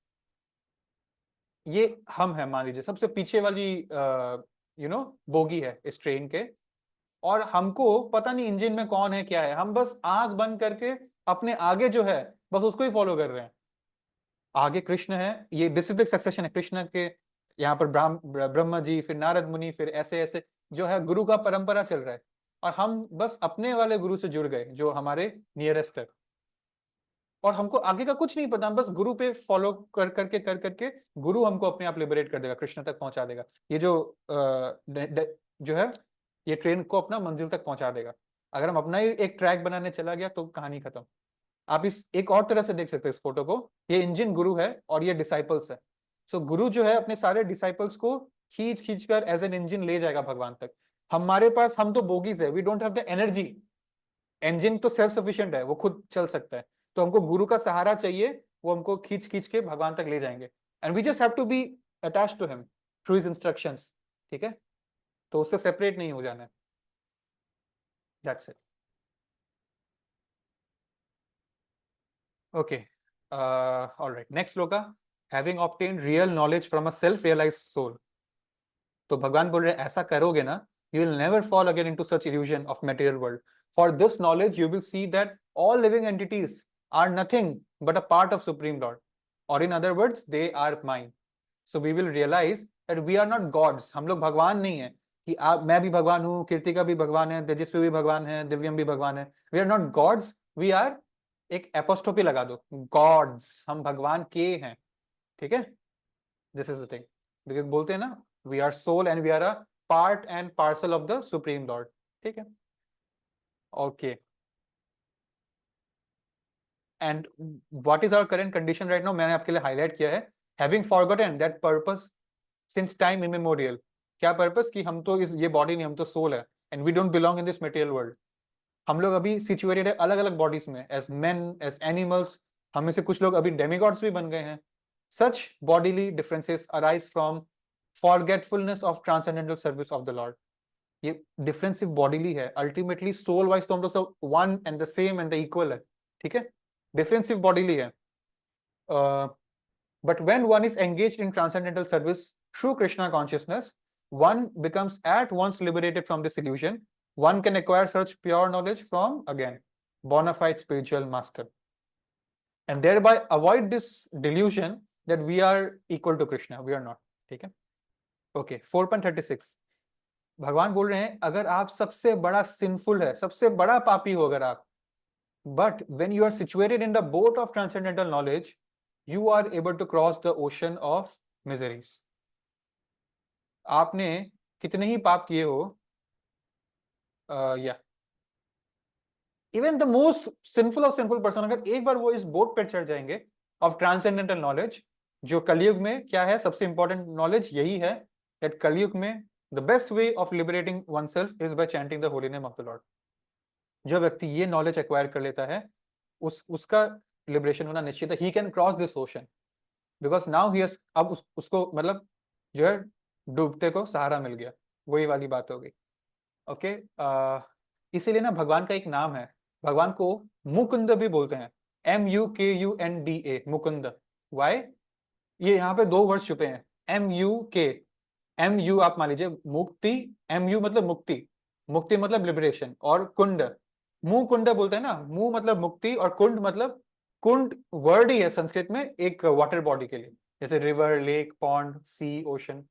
ये हम है, मान लीजिए सबसे पीछे वाली बोगी है इस ट्रेन के, और हमको पता नहीं इंजन में कौन है क्या है, हम बस आंख बंद करके अपने आगे जो है बस उसको ही फॉलो कर रहे हैं। आगे कृष्ण है, ये डिसिप्लिन सक्सेशन है कृष्ण के, यहाँ पर ब्रह्मा जी, फिर नारद मुनि, फिर ऐसे ऐसे जो है गुरु का परंपरा चल रहा है, और हम बस अपने वाले गुरु से जुड़ गए जो हमारे नियरेस्ट है, और हमको आगे का कुछ नहीं पता, हम बस गुरु पे फॉलो कर करके गुरु हमको अपने आप लिबरेट कर देगा, कृष्ण तक पहुंचा देगा। ये जो है ये ट्रेन को अपना मंजिल तक पहुंचा देगा। अगर हम अपना ही एक ट्रैक बनाने चला गया तो कहानी खत्म। आप इस एक और तरह से देख सकते हैं इस फोटो को, ये इंजन गुरु है और ये डिसाइपल्स है। सो गुरु जो है अपने सारे डिसाइपल्स को खींच कर एज एन इंजन ले जाएगा भगवान तक। हमारे पास, हम तो बोगीज है, we don't have the energy. Engine तो सेल्फ सफिशिएंट है, वो खुद चल सकता है, तो हमको गुरु का सहारा चाहिए, वो हमको खींच के भगवान तक ले जाएंगे। And we just have to be attached to him through his instructions, ठीक है? तो उससे सेपरेट नहीं हो जाना है। That's it. Okay, alright, next shloka, having obtained real knowledge from a self realised soul. तो भगवान बोल रहे हैं ऐसा करोगे ना, you will never fall again into such illusion of material world. For this knowledge you will see that all living entities are nothing but a part of Supreme Lord, or in other words they are mine. So we will realize that we are not gods. हम लोग भगवान नहीं है कि मैं भी भगवान हूँ, कीर्तिका भी भगवान है, तेजस्वी भी भगवान है, दिव्यम भी भगवान है। We are not gods, we are, एक एपोस्ट्रोफी लगा दो, gods, हम भगवान के हैं, ठीक है? This is the thing, because बोलते हैं ना, we are soul and we are a part and parcel of the Supreme Lord, ठीक है? Okay. And what is our current condition right now? मैंने आपके लिए highlight किया है, having forgotten that purpose since time immemorial. क्या purpose? कि हम तो ये body नहीं, हम तो soul है, and we don't belong in this material world. हम लोग अभी situated है अलग अलग bodies में, as men, as animals, हम में से कुछ लोग अभी demigods भी बन गए हैं। Such bodily differences arise from forgetfulness of transcendental service of the Lord. ये डिफरेंसिव बॉडीली है, अल्टीमेटली सोल वाइज तो हम लोग सब one and the same and the equal है, ठीक है? डिफरेंसिव बॉडीली है, but when one is engaged in transcendental service through Krishna consciousness, one becomes at once liberated from this illusion. One can acquire such pure knowledge from, again, bona fide spiritual master. and thereby avoid this delusion that we are equal to Krishna. We are not. ठीक है? Okay, 4.36 भगवान बोल रहे हैं अगर आप सबसे बड़ा सिंफुल है, सबसे बड़ा पापी हो अगर आप, but when you are situated in the boat of transcendental knowledge, you are able to cross the ocean of miseries. आपने कितने ही पाप किए हो, या even the most sinful of sinful person, अगर एक बार वो इस बोट पर चढ़ जाएंगे ऑफ ट्रांसेंडेंटल नॉलेज, जो कलयुग में क्या है सबसे इंपॉर्टेंट नॉलेज यही है, that कलयुग में the best way of liberating oneself is by chanting the holy name of the Lord. जो व्यक्ति ये नॉलेज एक्वायर कर लेता है उसका लिबरेशन होना निश्चित है. He can cross this ocean because now he has, अब उसको मतलब जो है डूबते को सहारा मिल गया, वही वाली बात हो गई. ओके, इसीलिए ना भगवान का एक नाम है, भगवान को मुकुंद भी बोलते हैं, MUKUNDA, मुकुंद. वाई? ये यहाँ पे 2 वर्ड छुपे हैं, MUK. MU आप मान लीजिए मुक्ति, MU मतलब मुक्ति, मुक्ति मतलब लिबरेशन, और कुंड, मुंह कुंड बोलते हैं ना, मुंह मतलब मुक्ति और कुंड मतलब, कुंड वर्ड ही है संस्कृत में एक वाटर बॉडी के लिए, जैसे रिवर, लेक, पॉन्ड, सी, ओशन.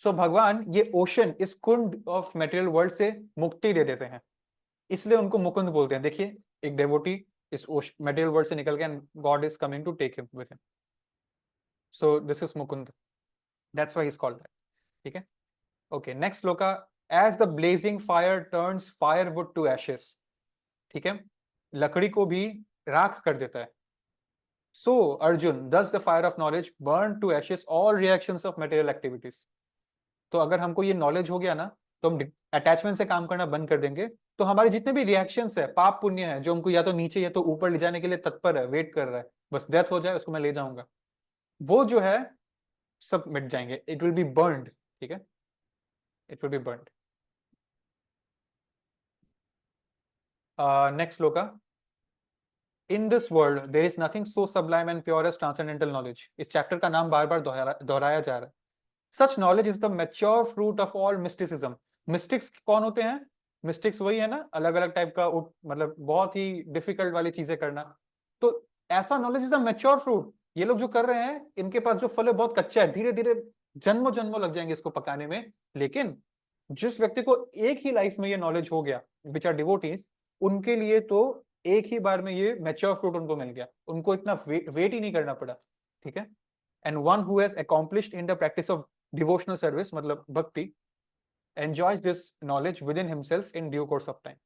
सो भगवान ये ओशन, इस कुंड ऑफ मटेरियल वर्ल्ड से मुक्ति दे देते हैं, इसलिए उनको मुकुंद बोलते हैं. देखिए एक डेवोटी इस मटेरियल वर्ल्ड से निकल गया and God is coming to take him with him. So this is Mukund, that's why he is called that. ठीक है? Okay, next shloka. As the blazing fire turns firewood to ashes. ठीक है? लकड़ी को भी राख कर देता है. सो Arjun, thus the fire of knowledge burn to ashes all reactions of material activities. तो अगर हमको ये नॉलेज हो गया ना, तो हम अटैचमेंट से काम करना बंद कर देंगे, तो हमारे जितने भी रिएक्शंस है, पाप पुण्य है, जो हमको या तो नीचे या तो ऊपर ले जाने के लिए तत्पर है, वेट कर रहा है, बस डेथ हो जाए उसको मैं ले जाऊंगा, वो जो है सब मिट जाएंगे. It will be burned. ठीक है? It will be burned. Next shloka. In this world, there is nothing so sublime and pure as transcendental knowledge. इस चैप्टर का नाम बार बार दोहराया जा रहा है. Such knowledge is the mature fruit of all mysticism. Mystics कौन होते हैं? Mystics वही है ना, अलग अलग टाइप का, मतलब बहुत ही डिफिकल्ट वाली चीजें करना. तो ऐसा knowledge is the mature fruit. ये लोग जो कर रहे हैं, इनके पास जो फल है बहुत कच्चा है, धीरे धीरे जन्मों जन्मों लग जाएंगे इसको पकाने में. लेकिन जिस व्यक्ति को एक ही लाइफ में ये नॉलेज हो गया, विच आर डिवोटीज, उनके लिए तो एक ही बार में ये मैच्योर फ्रूट उनको मिल गया, उनको इतना वेट ही नहीं करना पड़ा. ठीक है? And one who has accomplished in the practice of devotional service, मतलब भक्ति, enjoys this knowledge within himself in due course of time.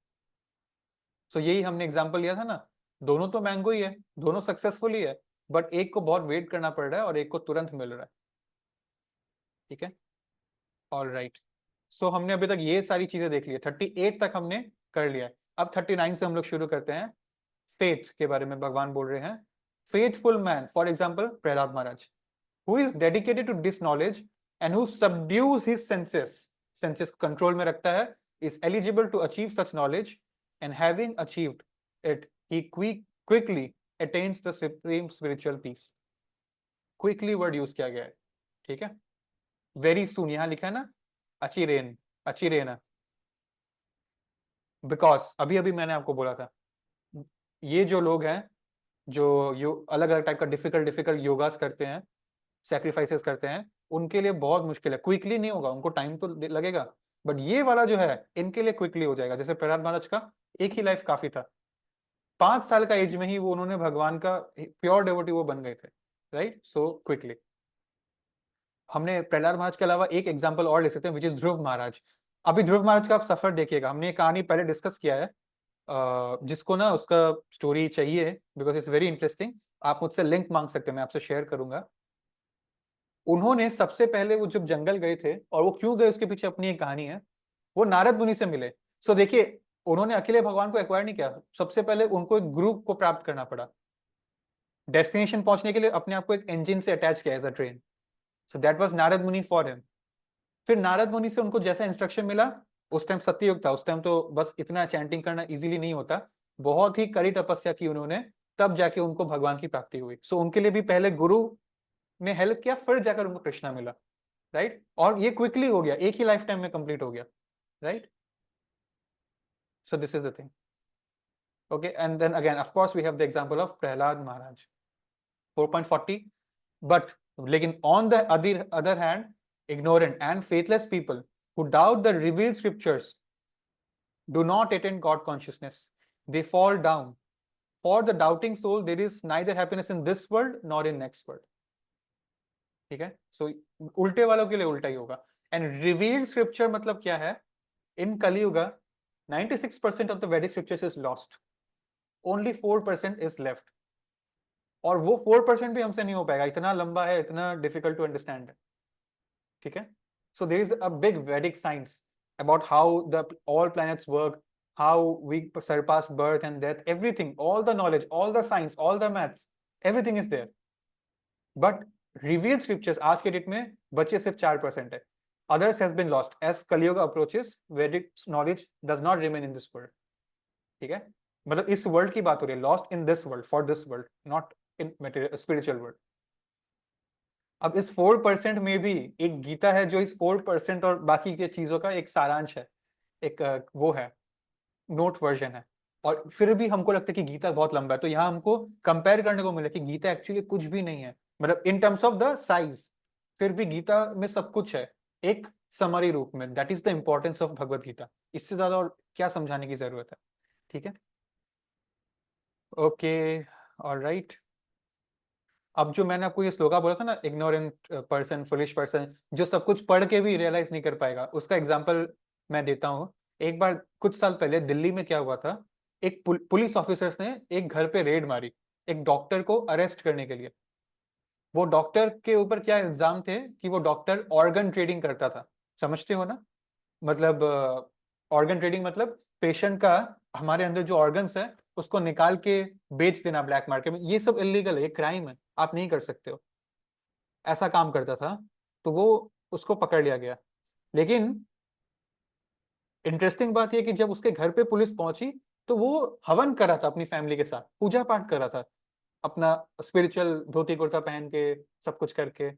So यही हमने एग्जांपल लिया था ना, दोनों तो मैंगो ही है, दोनों सक्सेसफुल ही है, बट एक को बहुत वेट करना पड़ रहा है और एक को तुरंत मिल रहा है. ठीक है? ऑलराइट. सो हमने अभी तक ये सारी चीजें देख ली है, 38 तक हमने कर लिया है. अब 39 से हम लोग शुरू करते हैं. फेथ के बारे में भगवान बोल रहे हैं. Faithful man, for example Prahlad Maharaj, who is dedicated to this knowledge and who subdues his senses control में रखता है, is eligible to achieve such knowledge, and having achieved it he quickly attains the supreme spiritual peace. Quickly word use किया गया है. ठीक है? Very soon यहां लिखा है ना, अचिरेन, बिकॉज अभी अभी मैंने आपको बोला था, ये जो लोग हैं जो अलग अलग टाइप का डिफिकल्ट योगास करते हैं, सैक्रिफाइसेस करते हैं, उनके लिए बहुत मुश्किल है. क्विकली नहीं होगा, उनको टाइम तो लगेगा, बट ये वाला जो है इनके लिए क्विकली हो जाएगा. जैसे प्रहलाद महाराज का एक ही लाइफ काफी था, 5 साल का एज में ही वो उन्होंने भगवान का प्योर डेवोटी वो बन गए थे. राइट? So quickly. हमने प्रहलाद महाराज के अलावा एक एग्जाम्पल और ले सकते हैं, विच इज ध्रुव महाराज. अभी ध्रुव महाराज का आप सफर देखिएगा, हमने ये कहानी पहले डिस्कस किया है. जिसको ना उसका स्टोरी चाहिए बिकॉज इट्स वेरी इंटरेस्टिंग, आप मुझसे लिंक मांग सकते हैं, मैं आपसे शेयर करूंगा. उन्होंने सबसे पहले वो जब जंगल गए थे, और वो क्यों गए उसके पीछे अपनी एक कहानी है, वो नारद मुनि से मिले. सो देखिए, उन्होंने अकेले भगवान को एक्वायर नहीं किया, सबसे पहले उनको एक ग्रुप को प्राप्त करना पड़ा. डेस्टिनेशन पहुंचने के लिए अपने आप को एक इंजन से अटैच किया as a train. So that was Narad Muni for him. फिर नारद मुनि से उनको जैसा इंस्ट्रक्शन मिला, उस टाइम सत्ययुग था, उस टाइम तो बस इतना चैंटिंग करना इजीली नहीं होता, बहुत ही कड़ी तपस्या की उन्होंने, तब जाके उनको भगवान की प्राप्ति हुई. सो उनके लिए भी पहले गुरु ने हेल्प किया, फिर जाकर उनको कृष्णा मिला. राइट? और ये क्विकली हो गया, एक ही लाइफ टाइम में कंप्लीट हो गया. Right? So this is the thing. Okay, and then again, of course, we have the example of Prahlad Maharaj, 4.40. But lekin on the other hand, ignorant and faithless people who doubt the revealed scriptures do not attain God consciousness. They fall down. For the doubting soul, there is neither happiness in this world nor in next world. ठीक है? So उल्टे वालों के लिए उल्टा ही होगा. And revealed scripture मतलब क्या है? In Kali Yuga, 96% of the Vedic scriptures is lost. Only 4% is left. और वो 4% भी हमसे नहीं हो पाएगा, इतना लंबा है, इतना डिफिकल्ट टू अंडरस्टैंड है. ठीक है? So there is a big Vedic science about how the all planets work, how we surpass birth and death, everything, all the knowledge, all the science, all the maths, everything is there. But revealed scriptures आज के date में बचे सिर्फ 4% है. Others has been lost. As Kali Yuga approaches, Vedic knowledge does not remain in this world. ठीक है? मतलब इस वर्ल्ड की बात हो रही है, lost in this world, for this world, not in material spiritual world. अब इस 4% में भी एक गीता है जो इस 4% और बाकी के चीजों का एक सारांश है, एक वो है, नोट वर्जन है. और फिर भी हमको लगता है कि गीता बहुत लंबा है, तो यहाँ हमको कंपेयर करने को मिला कि गीता एक्चुअली कुछ भी नहीं है, मतलब in terms of the size. फिर भी गीता में सब कुछ है एक समरी रूप में. That is the importance of Bhagavat Gita. इससे ज्यादा और क्या समझाने की जरूरत है. ठीक है? Okay, alright. अब जो मैंने आपको ये श्लोका बोला था ना, इग्नोरेंट पर्सन, फुलिश पर्सन, जो सब कुछ पढ़ के भी रियलाइज नहीं कर पाएगा, उसका एग्जांपल मैं देता हूँ. एक बार कुछ साल पहले दिल्ली में क्या हुआ था, एक पुलिस ऑफिसर्स ने एक घर पे रेड मारी एक डॉक्टर को अरेस्ट करने के लिए. वो डॉक्टर के ऊपर क्या इल्जाम थे कि वो डॉक्टर ऑर्गन ट्रेडिंग करता था. समझते हो ना? मतलब ऑर्गन ट्रेडिंग मतलब पेशेंट का, हमारे अंदर जो ऑर्गन्स है उसको निकाल के बेच देना ब्लैक मार्केट में. ये सब इलीगल है, ये क्राइम है, आप नहीं कर सकते हो. ऐसा काम करता था, तो वो उसको पकड़ लिया गया. लेकिन इंटरेस्टिंग बात यह कि जब उसके घर पे पुलिस पहुंची तो वो हवन कर रहा था अपनी फैमिली के साथ, पूजा पाठ कर रहा था अपना स्पिरिचुअल धोती कुर्ता पहन के, सब कुछ करके.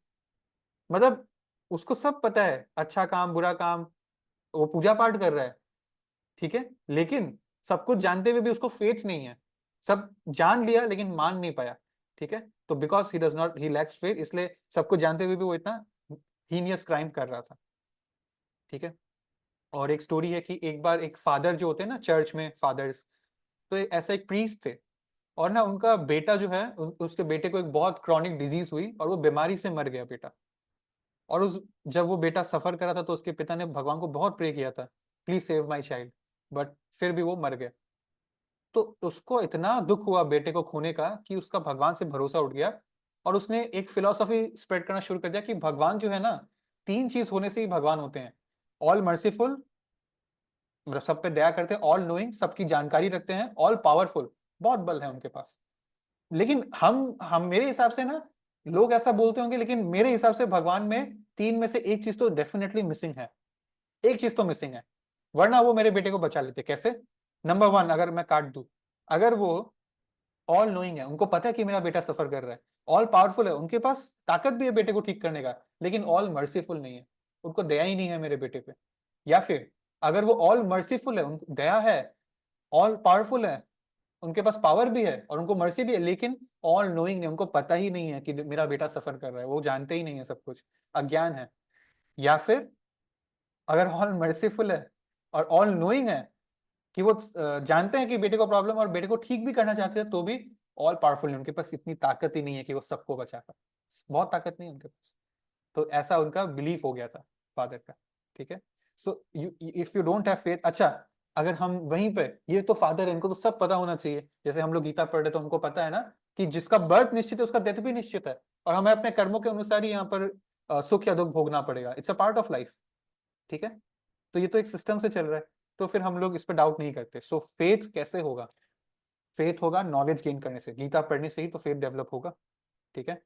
मतलब उसको सब पता है, अच्छा काम बुरा काम, वो पूजा पाठ कर रहा है. ठीक है? लेकिन सब कुछ जानते हुए भी उसको फेथ नहीं है. सब जान लिया लेकिन मान नहीं पाया. ठीक है? तो because he does not, he lakhs faith, इसलिए सब कुछ जानते हुए भी वो इतना हीनियस क्राइम कर रहा था. ठीक है? और एक स्टोरी है कि एक बार एक फादर जो होते हैं ना चर्च में फादर्स, तो ऐसा एक प्रीस्ट थे, और ना उनका बेटा जो है, उसके बेटे को एक बहुत क्रॉनिक डिजीज हुई और वो बीमारी से मर गया बेटा. और उस जब वो बेटा सफर कर रहा था तो उसके पिता ने भगवान को बहुत प्रे किया था, please save my child, but फिर भी वो मर गया. तो उसको इतना दुख हुआ बेटे को खोने का कि उसका भगवान से भरोसा उठ गया, और उसने एक फिलॉसफी स्प्रेड करना शुरू कर दिया कि भगवान जो है ना, 3 चीज होने से ही भगवान होते हैं. ऑल मर्सीफुल, मतलब सब पे दया करते हैं, ऑल नोइंग, सबकी जानकारी रखते हैं, ऑल पावरफुल, बहुत बल है उनके पास. लेकिन हम मेरे हिसाब से ना, लोग ऐसा बोलते होंगे, लेकिन मेरे हिसाब से भगवान में 3 में से एक चीज तो डेफिनेटली मिसिंग है. एक चीज तो मिसिंग है, वरना वो मेरे बेटे को बचा लेते. कैसे? नंबर 1, अगर मैं काट दूं, अगर वो ऑल नोइंग है, उनको पता है कि मेरा बेटा सफर कर रहा है, ऑल पावरफुल है, उनके पास ताकत भी है बेटे को ठीक करने का, लेकिन ऑल मर्सीफुल नहीं है, उनको दया ही नहीं है मेरे बेटे पे. या फिर अगर वो ऑल मर्सीफुल है, उनको दया है, ऑल पावरफुल है, उनके पास पावर भी है और उनको मर्सी भी है, लेकिन ऑल नोइंग नहीं, उनको पता ही नहीं है कि मेरा बेटा सफर कर रहा है, वो जानते ही नहीं है, सब कुछ अज्ञान है. या फिर अगर ऑल मर्सीफुल है और ऑल नोइंग है कि वो जानते हैं कि बेटे को प्रॉब्लम और बेटे को ठीक भी करना चाहते हैं, तो भी ऑल पावरफुल है, उनके पास इतनी ताकत ही नहीं है कि वो सबको बचा पाए, बहुत ताकत नहीं है उनके पास. तो ऐसा उनका बिलीफ हो गया था फादर का. ठीक है? So if you don't have faith, अच्छा अगर हम वहीं पे, ये तो फादर है, इनको तो सब पता होना चाहिए, जैसे हम लोग गीता पढ़ रहे तो हमको पता है ना कि जिसका बर्थ निश्चित है उसका डेथ भी निश्चित है, और हमें अपने कर्मों के अनुसार ही यहाँ पर सुख या दुख भोगना पड़ेगा. It's a part of life. ठीक है? तो ये तो एक सिस्टम से चल रहा है, तो फिर हम लोग इस पर डाउट नहीं करते. सो फेथ कैसे होगा? फेथ होगा नॉलेज गेन करने से, गीता पढ़ने से ही तो फेथ डेवलप होगा. ठीक है?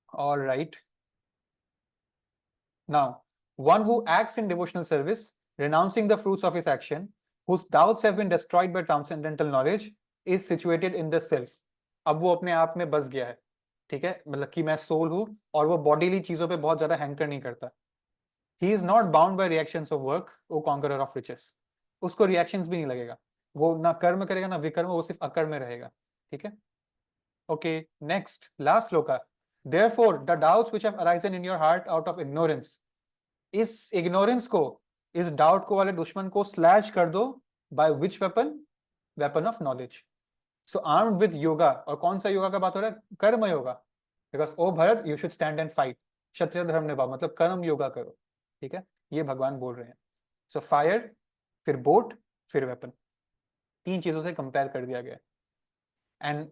All right. Now, one who acts in devotional service, renouncing the fruits of his action, whose doubts have been destroyed by transcendental knowledge, is situated in the self. अब वो अपने आप में बस गया है. ठीक है? मतलब कि मैं सोल हूं और वो बॉडीली चीजों पे बहुत ज्यादा हैंकर नहीं करता. He is not bound by reactions of work, O conqueror of riches. उसको रिएक्शंस भी नहीं लगेगा. वो ना कर्म करेगा ना विकर्म, वो सिर्फ अकर्म में रहेगा, ठीक है। Okay, next last shloka. Therefore the doubts which have arisen in your heart out of ignorance, इस इग्नोरेंस को, इस डाउट को वाले दुश्मन को स्लैश कर दो by which weapon, weapon of knowledge. So armed with yoga, और कौन सा योगा का बात हो रहा है, karma yoga, because O Bharat you should stand and fight, क्षत्रिय धर्म निभाओ, मतलब कर्म योगा करो, ठीक है, ये भगवान बोल रहे हैं। सो फायर, फिर बोट, फिर वेपन, तीन चीजों से कंपेयर कर दिया गया। And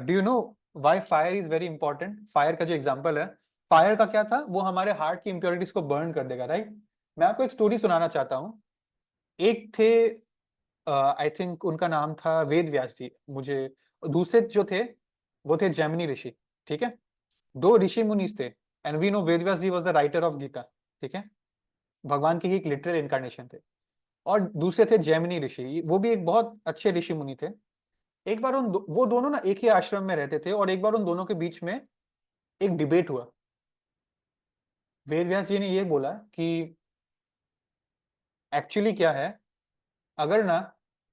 do you know why fire is very important? Fire का जो एग्जांपल है, फायर का क्या था, वो हमारे हार्ट की इंप्योरिटीज को बर्न कर देगा, राइट। मैं आपको एक स्टोरी सुनाना चाहता हूँ। एक थे, आई थिंक उनका नाम था वेद व्यास जी, मुझे, दूसरे जो थे वो थे जैमिनी ऋषि, ठीक है। दो ऋषि मुनीस थे, and we know Ved Vyas ji was the writer of Gita, ठीक है, भगवान की ही एक लिटरल इनकारनेशन थे। और दूसरे थे जैमिनी ऋषि, वो भी एक बहुत अच्छे ऋषि मुनि थे। एक बार वो दोनों ना एक ही आश्रम में रहते थे, और एक बार उन दोनों के बीच में एक डिबेट हुआ। वेद व्यास जी ने ये बोला कि एक्चुअली क्या है, अगर ना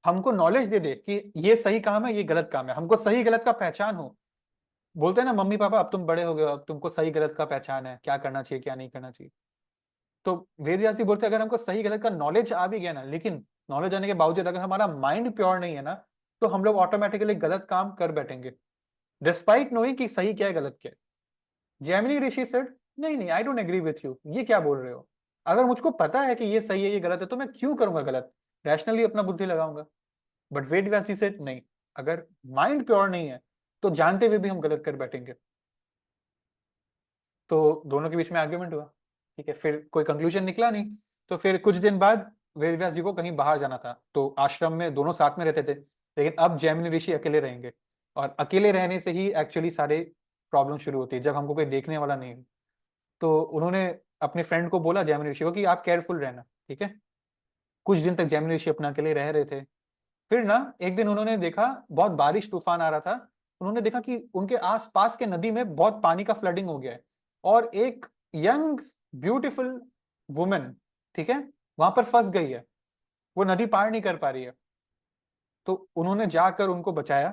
हमको नॉलेज दे दे कि ये सही काम है, ये गलत काम है, हमको सही गलत का पहचान हो। बोलते हैं ना मम्मी पापा, अब तुम बड़े हो गए हो, अब तुमको सही गलत का पहचान है, क्या करना चाहिए क्या नहीं करना चाहिए। तो वेद व्यास जी बोलते हैं, अगर हमको सही गलत का नॉलेज आ भी गया ना, लेकिन नॉलेज आने के बावजूद अगर हमारा माइंड प्योर नहीं है ना, तो हम लोग ऑटोमेटिकली गलत काम कर बैठेंगे, डिस्पाइट नोइंग कि सही क्या है गलत क्या है। जैमिनी ऋषि सेड, नहीं नहीं, I don't agree with you, ये क्या बोल रहे हो, अगर मुझको पता है कि ये सही है ये गलत है, तो मैं क्यों करूंगा गलत, रैशनली अपना बुद्धि लगाऊंगा। But Veda Vyas ji said नहीं, अगर माइंड प्योर नहीं है तो जानते हुए भी हम गलत कर बैठेंगे। तो दोनों के बीच में आर्ग्यूमेंट हुआ, ठीक है, फिर कोई कंक्लूजन निकला नहीं। तो फिर कुछ दिन बाद वेद व्यास जी को कहीं बाहर जाना था, तो आश्रम में दोनों साथ में रहते थे, लेकिन अब जैमिनी ऋषि अकेले रहेंगे। और अकेले रहने से ही एक्चुअली सारे प्रॉब्लम शुरू होती है, जब हमको कोई देखने वाला नहीं है। तो उन्होंने अपने फ्रेंड को बोला जैमिनी ऋषि को कि आप केयरफुल रहना, ठीक है। कुछ दिन तक जैमिनी ऋषि अपना अकेले रह रहे थे। फिर ना एक दिन उन्होंने देखा बहुत बारिश तूफान आ रहा था, उन्होंने देखा कि उनके आसपास के नदी में बहुत पानी का फ्लडिंग हो गया है, और एक यंग ब्यूटीफुल वुमेन, ठीक है, वहां पर फंस गई है, वो नदी पार नहीं कर पा रही है। तो उन्होंने जाकर उनको बचाया,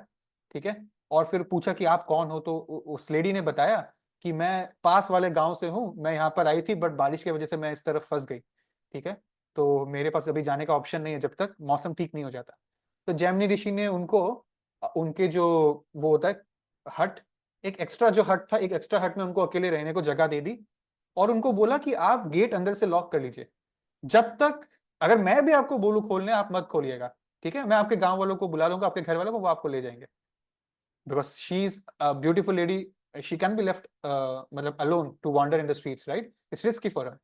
ठीक है, और फिर पूछा कि आप कौन हो, तो उस लेडी ने बताया कि मैं पास वाले गांव से हूँ, मैं यहाँ पर आई थी बट बारिश की वजह से मैं इस तरफ फंस गई, ठीक है, तो मेरे पास अभी जाने का ऑप्शन नहीं है जब तक मौसम ठीक नहीं हो जाता। तो जैमिनी ऋषि ने उनको उनके जो वो होता है हट, एक एक्स्ट्रा जो हट था, एक एक्स्ट्रा हट में उनको अकेले रहने को जगह दे दी, और उनको बोला कि आप गेट अंदर से लॉक कर लीजिए, जब तक, अगर मैं भी आपको बोलूं खोलने आप मत खोलिएगा, ठीक है, मैं आपके गांव वालों को बुला लूंगा, आपके घर वालों को, वो आपको ले जाएंगे, because she is a beautiful lady, she can be left मतलब alone to wonder in the streets, right, it's risky for her.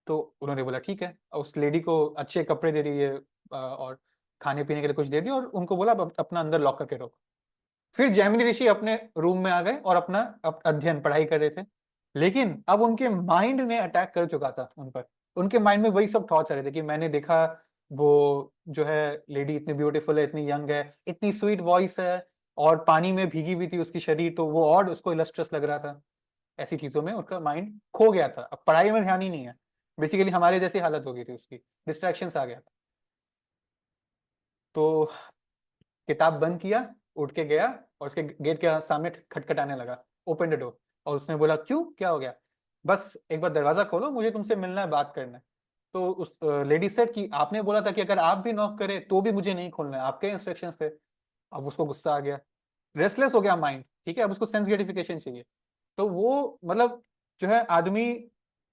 तो उन्होंने बोला ठीक है, उस लेडी को अच्छे कपड़े दे दिए, और खाने पीने के लिए कुछ दे दिया, और उनको बोला अब अपना अंदर लॉक करके रखो। फिर जैमिनी ऋषि अपने रूम में आ गए और अपना अध्ययन पढ़ाई कर रहे थे, लेकिन अब उनके माइंड ने अटैक कर चुका था उन पर। उनके माइंड में वही सब थॉट्स आ रहे थे कि मैंने देखा वो जो है लेडी इतनी ब्यूटीफुल है, इतनी यंग है, इतनी स्वीट वॉइस है, और पानी में भीगी हुई थी उसकी शरीर, तो वो और उसको इलस्ट्रस लग रहा था। ऐसी चीजों में उसका माइंड खो गया था, अब पढ़ाई में ध्यान ही नहीं है, बेसिकली हमारे जैसी हालत हो गई थी उसकी, डिस्ट्रैक्शंस आ गया था। तो किताब बंद किया, उठ के गया, और उसके गेट के सामने खटखटाने लगा, ओपन द डोर। और उसने बोला क्यों, क्या हो गया, बस एक बार दरवाजा खोलो, मुझे तुमसे मिलना है, बात करना है। तो उस लेडी सेड कि आपने बोला था कि अगर आप भी नॉक करें तो भी मुझे नहीं खोलना है, आपके इंस्ट्रक्शंस थे। अब उसको गुस्सा आ गया, रेस्टलेस हो गया माइंड, ठीक है, अब उसको सेंस ग्रेटिफिकेशन चाहिए। तो वो मतलब जो है आदमी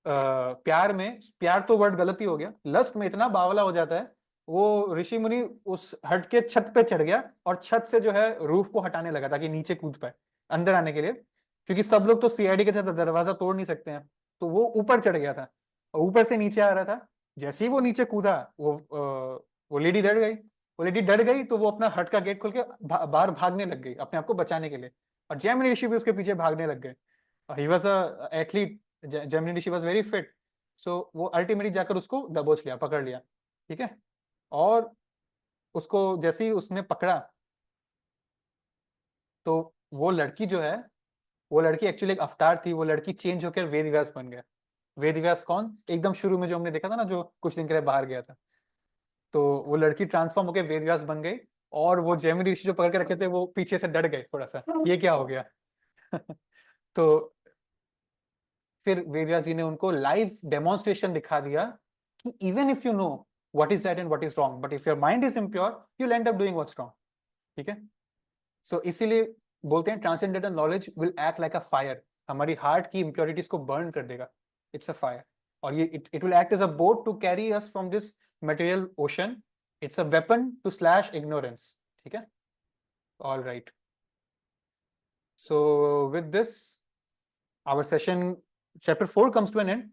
प्यार में, प्यार तो वर्ड गलत ही हो गया, लस्ट में इतना बावला हो जाता है, वो ऋषि मुनि उस हट के छत पे चढ़ गया, और छत से जो है रूफ को हटाने लगा ताकि नीचे कूद पाए अंदर आने के लिए, क्योंकि सब लोग तो सीआईडी के साथ दरवाजा तोड़ नहीं सकते हैं। तो वो ऊपर चढ़ गया था, और ऊपर से नीचे आ रहा था। जैसे ही वो नीचे कूदा, वो लेडी डर गई, वो लेडी डर गई, तो वो अपना हट का गेट खोल के बाहर भागने लग गई अपने आप को बचाने के लिए, और जैमिनी ऋषि भी उसके पीछे भागने लग गए। He was a athlete, Jaimini Rishi was very fit, so वो अल्टीमेटली जाकर उसको दबोच लिया, पकड़ लिया, ठीक है। और उसको जैसे ही उसने पकड़ा, तो वो लड़की जो है, वो लड़की एक्चुअली एक अवतार थी, वो लड़की चेंज होकर वेदव्यास बन गया। वेदव्यास कौन, एकदम शुरू में जो हमने देखा था ना, जो कुछ दिन के लिए बाहर गया था, तो वो लड़की ट्रांसफॉर्म होकर वेदव्यास बन गई, और वो जैमिनी ऋषि जो पकड़ के रखे थे वो पीछे से डर गए थोड़ा सा, ये क्या हो गया। तो फिर वेदव्यास जी ने उनको लाइव डेमोन्स्ट्रेशन दिखा दिया कि even if you know what is right and what is wrong, but if your mind is impure you will end up doing what's wrong. ठीक है, सो इसीलिए बोलते हैं transcendental knowledge will act like a fire, हमारी heart की impurities को burn कर देगा। इट्स अ फायर, और ये it will act as a boat to carry us from this material ocean. It's a weapon to slash ignorance. ठीक है, all right. So with this our session chapter 4 comes to an end.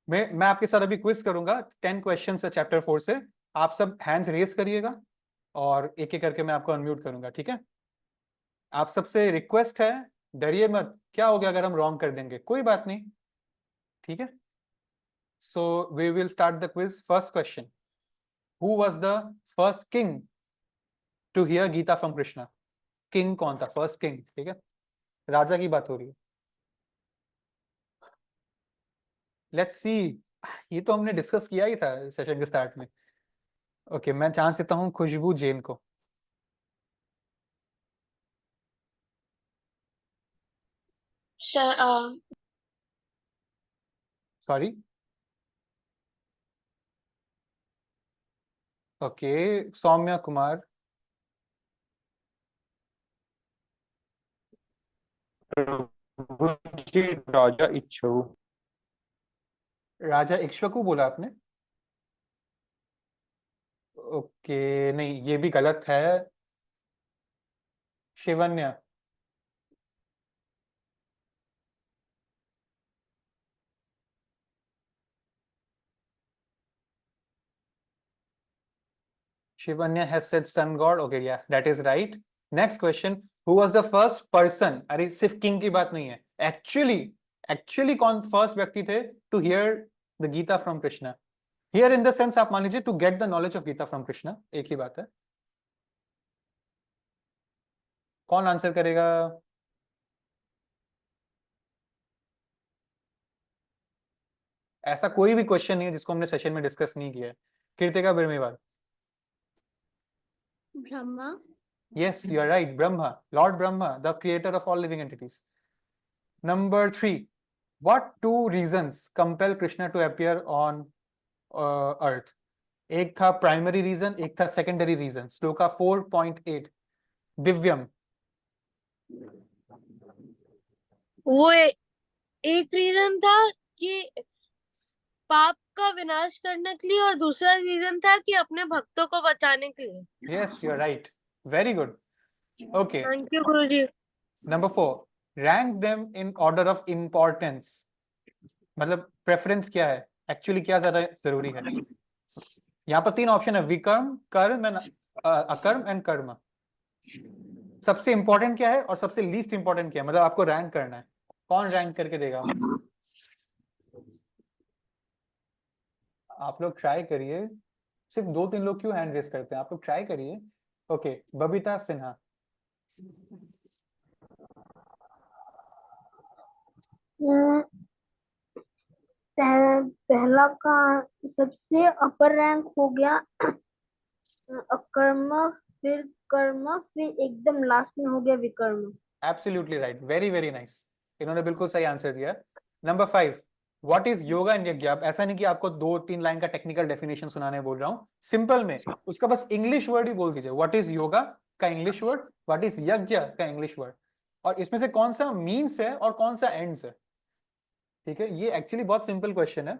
मैं आपके साथ अभी quiz करूंगा, 10 question है chapter 4 से। आप सब हैंड्स रेज करिएगा और एक एक करके मैं आपको अनम्यूट करूंगा। ठीक है, आप सबसे रिक्वेस्ट है, डरिए मत, क्या हो गया अगर हम रॉन्ग कर देंगे, कोई बात नहीं। ठीक है, so we will start the quiz. First question, who was the first king to hear Gita from Krishna? King कौन था, फर्स्ट किंग? ठीक है, राजा की बात हो रही है। लेट्स सी, ये तो हमने डिस्कस किया ही था सेशन के स्टार्ट में। ओके, मैं चांस देता हूं खुशबू जैन को। Sorry, okay, Saumya Kumar. जी, राजा इच्छू। राजा इक्ष्वाकु बोला आपने? ओके, नहीं ये भी गलत है। Shivanya. Shivanya has said sun god. Okay, yeah, that is right. Next question, who was the first person? अरे सिर्फ किंग की बात नहीं है, एक्चुअली कौन फर्स्ट व्यक्ति थे to hear the Gita from Krishna? Hear in the sense आप मान लीजिए to get the knowledge of Gita from Krishna, एक ही बात है। कौन आंसर करेगा? ऐसा कोई भी क्वेश्चन नहीं है जिसको हमने सेशन में डिस्कस नहीं किया है। Kritika बिरमेवाल। Brahma. Yes, you are right. Brahma, Lord Brahma, the creator of all living entities. Number 3, what two reasons compel Krishna to appear on Earth? एक था प्राइमरी रीजन, एक था सेकेंडरी रीजन। श्लोका 4.8। दिव्यम। वो एक रीजन था कि पाप का विनाश करने के लिए, और दूसरा रीजन था कि अपने भक्तों को बचाने के लिए। Yes, you are right, very good. Okay, thank you guruji. Number 4, rank them in order of importance. मतलब प्रेफरेंस क्या है, एक्चुअली क्या ज्यादा जरूरी है? यहाँ पर 3 ऑप्शन है, विकर्म, कर्म एंड अकर्म एंड कर्म। सबसे इंपॉर्टेंट क्या है और सबसे लीस्ट इंपॉर्टेंट क्या है, मतलब आपको रैंक करना है। कौन रैंक करके देगा? आप लोग ट्राई करिए, सिर्फ 2-3 लोग क्यों हैंड रेस करते हैं, आप लोग ट्राई करिए। ओके, बबीता सिन्हा। पहला का सबसे अपर रैंक हो गया अकर्म, फिर कर्म, फिर एकदम लास्ट में हो गया विकर्म। Absolutely right, very very nice, इन्होंने बिल्कुल सही आंसर दिया। Number 5, what is yoga and yagya? ऐसा नहीं कि आपको 2-3 लाइन का टेक्निकल डेफिनेशन सुनाने बोल रहा हूँ, सिंपल में उसका बस इंग्लिश वर्ड ही बोल दीजिए। व्हाट इज योगा का इंग्लिश वर्ड, व्हाट इज यज्ञ का इंग्लिश वर्ड, और इसमें से कौन सा मीन्स है और कौन सा एंड्स है। ठीक है, ये एक्चुअली बहुत सिंपल क्वेश्चन है।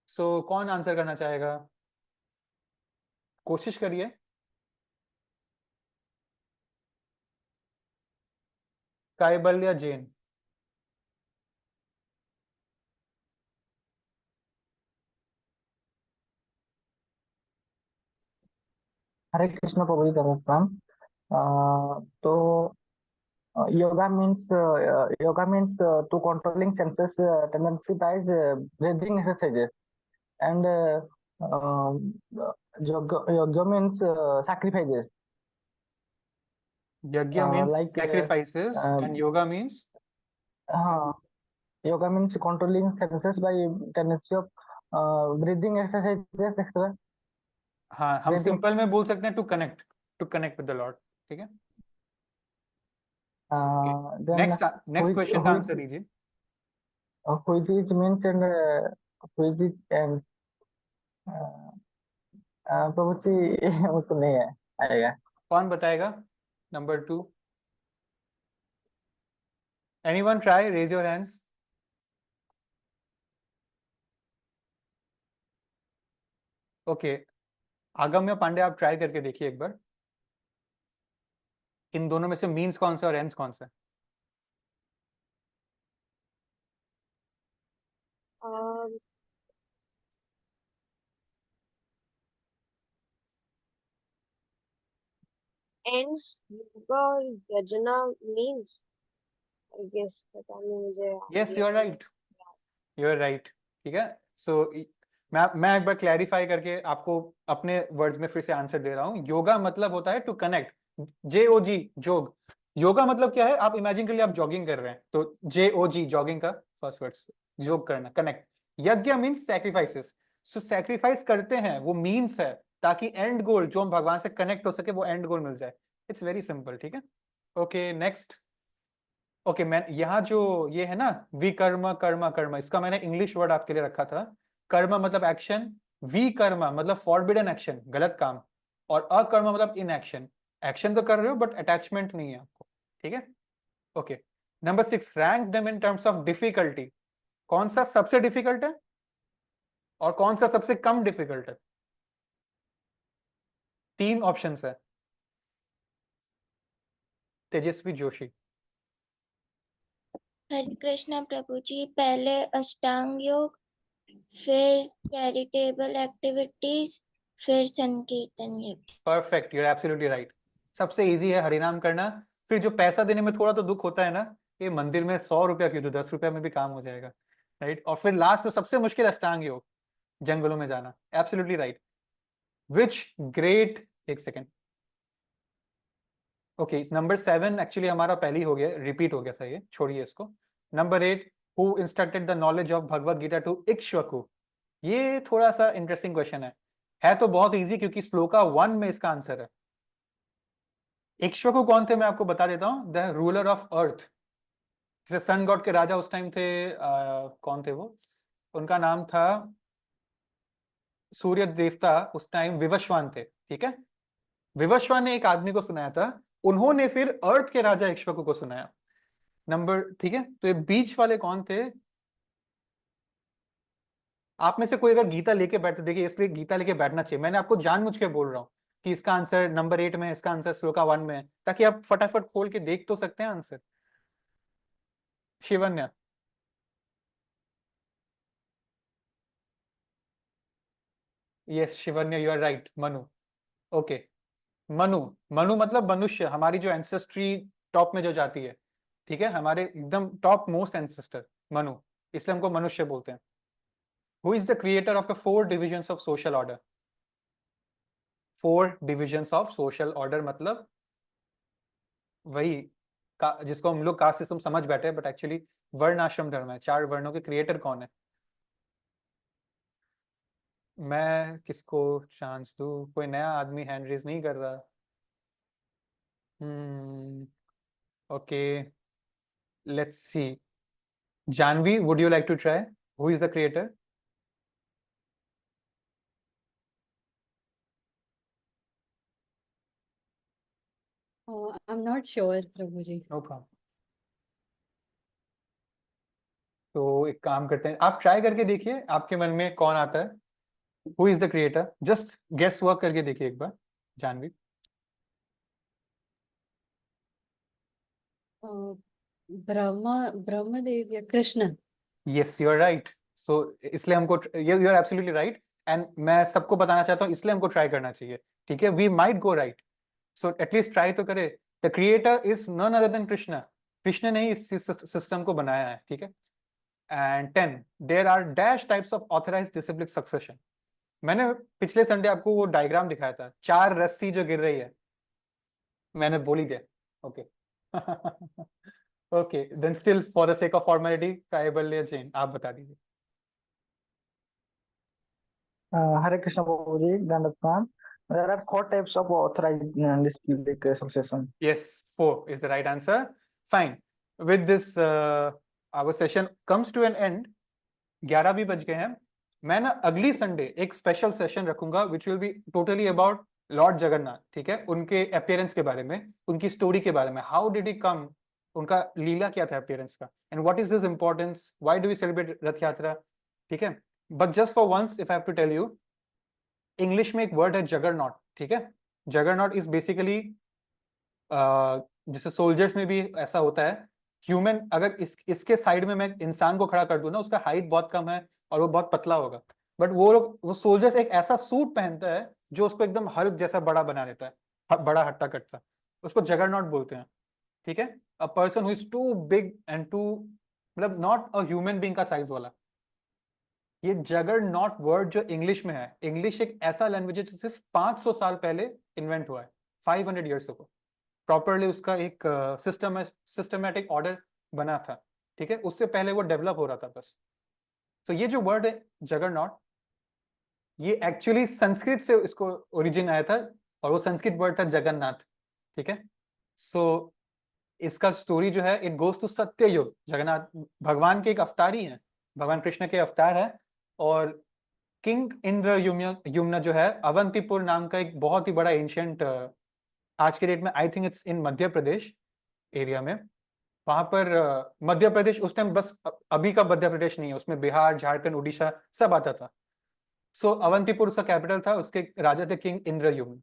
सो कौन आंसर करना चाहेगा? कोशिश करिए। काइबल्य जैन। हरे कृष्ण प्रभु जी प्रणाम। तो yoga means to controlling senses tendency by breathing exercises, and yoga means sacrifices, यज्ञ means like sacrifices and yoga means yoga means controlling senses by tendency of breathing exercises, etc. हाँ, हम Reading- सिंपल में बोल सकते हैं to connect with the lord, ठीक है। then next question का आंसर दीजिए। which is means and which is and Prabhu ji वो तो नहीं है आएगा। कौन बताएगा? Number 2, anyone try, raise your hands. Okay, Agamya Pandey, आप ट्राई करके देखिए एक बार, इन दोनों में से मीन्स कौन सा और एंड्स कौन सा है? ends योगा और यजना means I guess पता नहीं मुझे। Yes, you are right, you are right, ठीक है। सो मैं एक बार क्लैरिफाई करके आपको अपने वर्ड्स में फिर से आंसर दे रहा हूँ। योगा मतलब होता है टू कनेक्ट, JOG, जोग। योगा मतलब क्या है? आप इमेजिन कर लिए आप जॉगिंग कर रहे हैं, तो JOG, जॉगिंग का फर्स्ट वर्ड, जोग करना, कनेक्ट। यज्ञ मीन्स सैक्रिफाइसेस, सो सैक्रिफाइस करते हैं, वो मीन्स है ताकि एंड गोल जो हम भगवान से कनेक्ट हो सके वो एंड गोल मिल जाए। इट्स वेरी सिंपल, ठीक है। Okay, next. ओके, मैं यहाँ जो ये है ना, विकर्म कर्म कर्म, इसका मैंने इंग्लिश वर्ड आपके लिए रखा था। कर्म मतलब एक्शन, विकर्म मतलब फॉरबिडन एक्शन, गलत काम, और अकर्म मतलब इनएक्शन। एक्शन तो कर रहे हो बट अटैचमेंट नहीं है आपको, ठीक है। Okay, number 6, rank them in terms of difficulty. कौन सा सबसे डिफिकल्ट है और कौन सा सबसे कम डिफिकल्ट है? 3 ऑप्शंस है। तेजस्वी जोशी। हरे कृष्णा प्रभु जी, पहले अष्टांग योग, फिर चैरिटेबल एक्टिविटीज, फिर संकीर्तन योग। Perfect, you are absolutely right. सबसे इजी है हरिनाम करना, फिर जो पैसा देने में थोड़ा तो दुख होता है ना, ये मंदिर में 100 रुपया क्यों, तो 10 रुपया में भी काम हो जाएगा, राइट। और फिर लास्ट में सबसे मुश्किल अष्टांग योग, जंगलों में जाना। Absolutely right. विच ग्रेट, एक सेकेंड। ओके, नंबर 7 एक्चुअली हमारा पहले ही हो गया, रिपीट हो गया था ये, छोड़िए इसको। Number 8, who instructed the knowledge of Bhagavad Gita to Ikshvaku. ये थोड़ा सा इंटरेस्टिंग क्वेश्चन है तो बहुत इजी, क्योंकि श्लोका 1 में इसका आंसर है। इक्ष्वाकु कौन थे मैं आपको बता देता हूं, द रूलर ऑफ अर्थ। जैसे सन गॉड के राजा उस टाइम थे, कौन थे वो, उनका नाम था, सूर्य देवता उस टाइम विवस्वान थे, ठीक है। विवस्वान ने एक आदमी को सुनाया था, उन्होंने फिर अर्थ के राजा इक्ष्वाकु को सुनाया। नंबर, ठीक है। तो ये बीच वाले कौन थे? आप में से कोई अगर गीता लेके बैठे, देखिए इसलिए गीता लेके बैठना चाहिए, मैंने आपको जानबूझ के बोल रहा हूं कि इसका आंसर नंबर 8 में, इसका आंसर श्लोका 1 में है, ताकि आप फटाफट खोल के देख तो सकते हैं answer. Shivanya. Yes Shivanya, you are right. Manu. Okay, Manu. Manu मतलब मनुष्य, हमारी जो एंसेस्ट्री टॉप में जो जाती है, ठीक है, हमारे एकदम टॉप मोस्ट एंसेस्टर मनु, इसलिए हमको मनुष्य बोलते हैं। Who is the creator of the 4 divisions of social order? 4 divisions of social order मतलब वही जिसको हम लोग कास्ट सिस्टम समझ बैठे हैं, बट एक्चुअली वर्ण आश्रम धर्म है। 4 वर्णों के क्रिएटर कौन है? मैं किसको चांस दूं? कोई नया आदमी हैंड रेज नहीं कर रहा। Okay, let's see. Janvi, would you like to try? Who is the creator? I'm not sure, Prabhu ji. No problem. तो एक काम करते हैं, आप ट्राई करके देखिए आपके मन में कौन आता है। Who is the creator? Just guess work करके देखिए एक बार, जानवी। ब्रह्मदेव या Krishna. Yes, you are right. So इसलिए हमको, you are absolutely right, and मैं सबको बताना चाहता हूँ इसलिए हमको ट्राई करना चाहिए, ठीक है। We might go right, so at least try तो करे। The creator is none other than Krishna. Krishna ने ही इस सिस्टम को बनाया है, ठीक है। And 10, there are dash types of authorized disciplic succession. मैंने पिछले संडे आपको वो डायग्राम दिखाया था, 4 रस्सी जो गिर रही है, मैंने बोल ही दिया। Okay okay, then still for the sake of formality, Kaivalya Jain, आप बता दीजिए। हरे कृष्ण प्रभु जी, दंडवत प्रणाम। There are 4 types of authorized disciplic succession. Yes, 4 is the right answer. Fine. With this, our session comes to an end. 11 भी बज गए हैं. मैं ना अगली संडे एक स्पेशल सेशन रखूंगा which will be totally about Lord Jagannath. ठीक है, उनके अपीयरेंस के बारे में, उनकी स्टोरी के बारे में, हाउ डिड ही कम, उनका लीला क्या था अपीयरेंस का, and what is this importance, why do we celebrate Rath Yatra. ठीक है, but just for once if I have to tell you, English में एक वर्ड है जगरनॉट. ठीक है, जगरनॉट इज बेसिकली, जैसे सोल्जर्स में भी ऐसा होता है, ह्यूमन अगर इसके साइड में मैं इंसान को खड़ा कर दूं ना, उसका हाइट बहुत कम है और वो बहुत पतला होगा, बट वो सोल्जर्स एक ऐसा सूट पहनता है जो उसको एकदम हल्क जैसा बड़ा बना देता है, बड़ा हट्टा कट्टा, उसको जगरनॉट बोलते हैं. ठीक है, a person who is too big and too, मतलब नॉट अ ह्यूमन बीइंग का साइज वाला. ये जगरनॉट वर्ड जो इंग्लिश में है, इंग्लिश एक ऐसा लैंग्वेज है जो सिर्फ 500 साल पहले इन्वेंट हुआ है, 500 ईयर्स अगो. प्रॉपरली उसका एक सिस्टमैटिक ऑर्डर बना था. ठीक है, उससे पहले वो डेवलप हो रहा था बस. तो ये जो वर्ड है जगरनॉट, ये एक्चुअली संस्कृत से इसको ओरिजिन आया था, और वो संस्कृत वर्ड था जगन्नाथ. ठीक है, सो इसका स्टोरी जो है, इट गोज टू सत्ययुग. जगन्नाथ भगवान के एक अवतार ही है, भगवान कृष्ण के अवतार है. और किंग इंद्र युम्न जो है, अवंतीपुर नाम का एक बहुत ही बड़ा एंशियंट, आज के डेट में I think it's in Madhya Pradesh area में, वहां पर मध्य प्रदेश उस टाइम बस अभी का मध्य प्रदेश नहीं है, उसमें बिहार, झारखंड, उड़ीसा सब आता था. सो अवंतीपुर उसका कैपिटल था, उसके राजा थे किंग इंद्रयुम्न.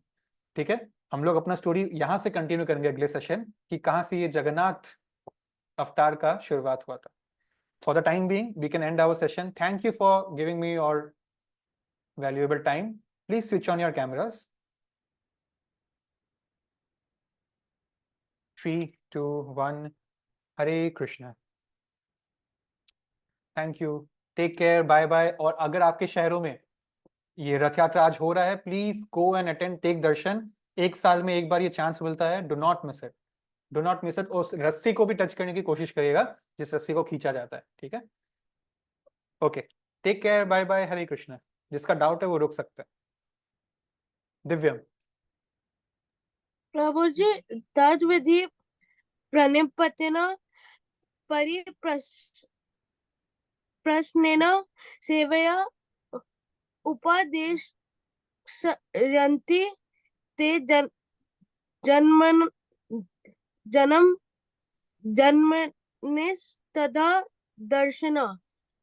ठीक है, हम लोग अपना स्टोरी यहां से कंटिन्यू करेंगे अगले सेशन कि कहां से ये जगन्नाथ अवतार का शुरुआत हुआ था. For the time being we can end our session. Thank you for giving me your valuable time. Please switch on your cameras. 3, 2, 1. Hare Krishna. Thank you. Take care. Bye bye. और अगर आपके शहरों में ये रथ यात्रा आज हो रहा है, please go and attend, take darshan. 1 साल में एक बार ये चांस मिलता है. Do not miss it, do not miss it. उस रस्सी को भी टच करने की कोशिश करिएगा जिस रस्सी को खींचा जाता है. ठीक है, okay. Take care. Bye bye. Hare Krishna. जिसका डाउट है वो रुक सकता है. दिव्यम. प्रभु जी, तज विधि प्रणिपतेन परिप्रश्नेन सेवया उपदेशयन्ति ते जन्मनिस्तदा दर्शन.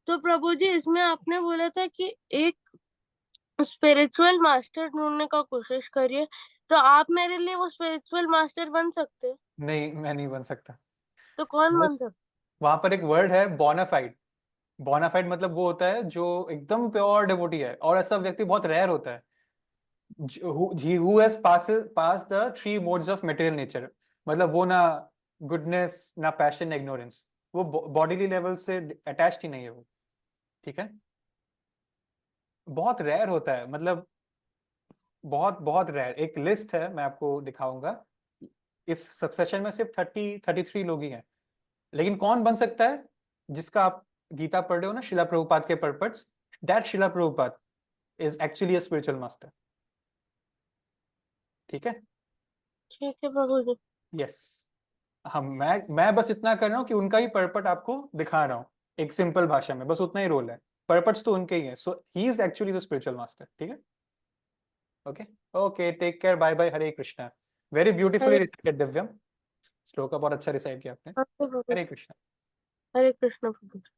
तो प्रभु जी, इसमें आपने बोला था कि एक स्पिरिचुअल मास्टर ढूंढने का कोशिश करिए, तो आप मेरे लिए वो स्पिरिचुअल मास्टर बन सकते हैं? नहीं, मैं नहीं बन सकता. तो कौन बन बस सकता? वहां पर एक वर्ड है बोनाफाइड. बोनाफाइड मतलब वो होता है जो एकदम प्योर डिवोटी है, और ऐसा व्यक्ति बहुत रेयर होता है. who has passed the 3 modes of material nature. मतलब वो ना गुडनेस, ना पैशन, ना इग्नोरेंस, वो बॉडीली लेवल से अटैच्ड ही नहीं है वो. ठीक है, बहुत रेयर होता है, मतलब बहुत बहुत रेयर. एक लिस्ट है, मैं आपको दिखाऊंगा. इस सक्सेशन में सिर्फ 33 लोग ही हैं. लेकिन कौन बन सकता है? जिसका आप गीता पढ़ रहे हो ना, शिला प्रभुपाद के पर्पट्स, that Shila Prabhupada is actually a spiritual master. ठीक है, ठीक है प्रभु जी. यस. हम मैं बस इतना कर रहा हूँ कि उनका ही पर्पट आपको दिखा रहा हूँ एक सिंपल भाषा में, बस उतना ही रोल है. पर्पट्स तो उनके ही है. So he is actually the spiritual master. ठीक है, okay. Okay, take care. Bye bye. Hare Krishna. Very beautifully recited Divyam. श्लोक बहुत अच्छा रिसाइट किया आपने. हरे हरे कृष्णा. कृष्ण प्रभु जी.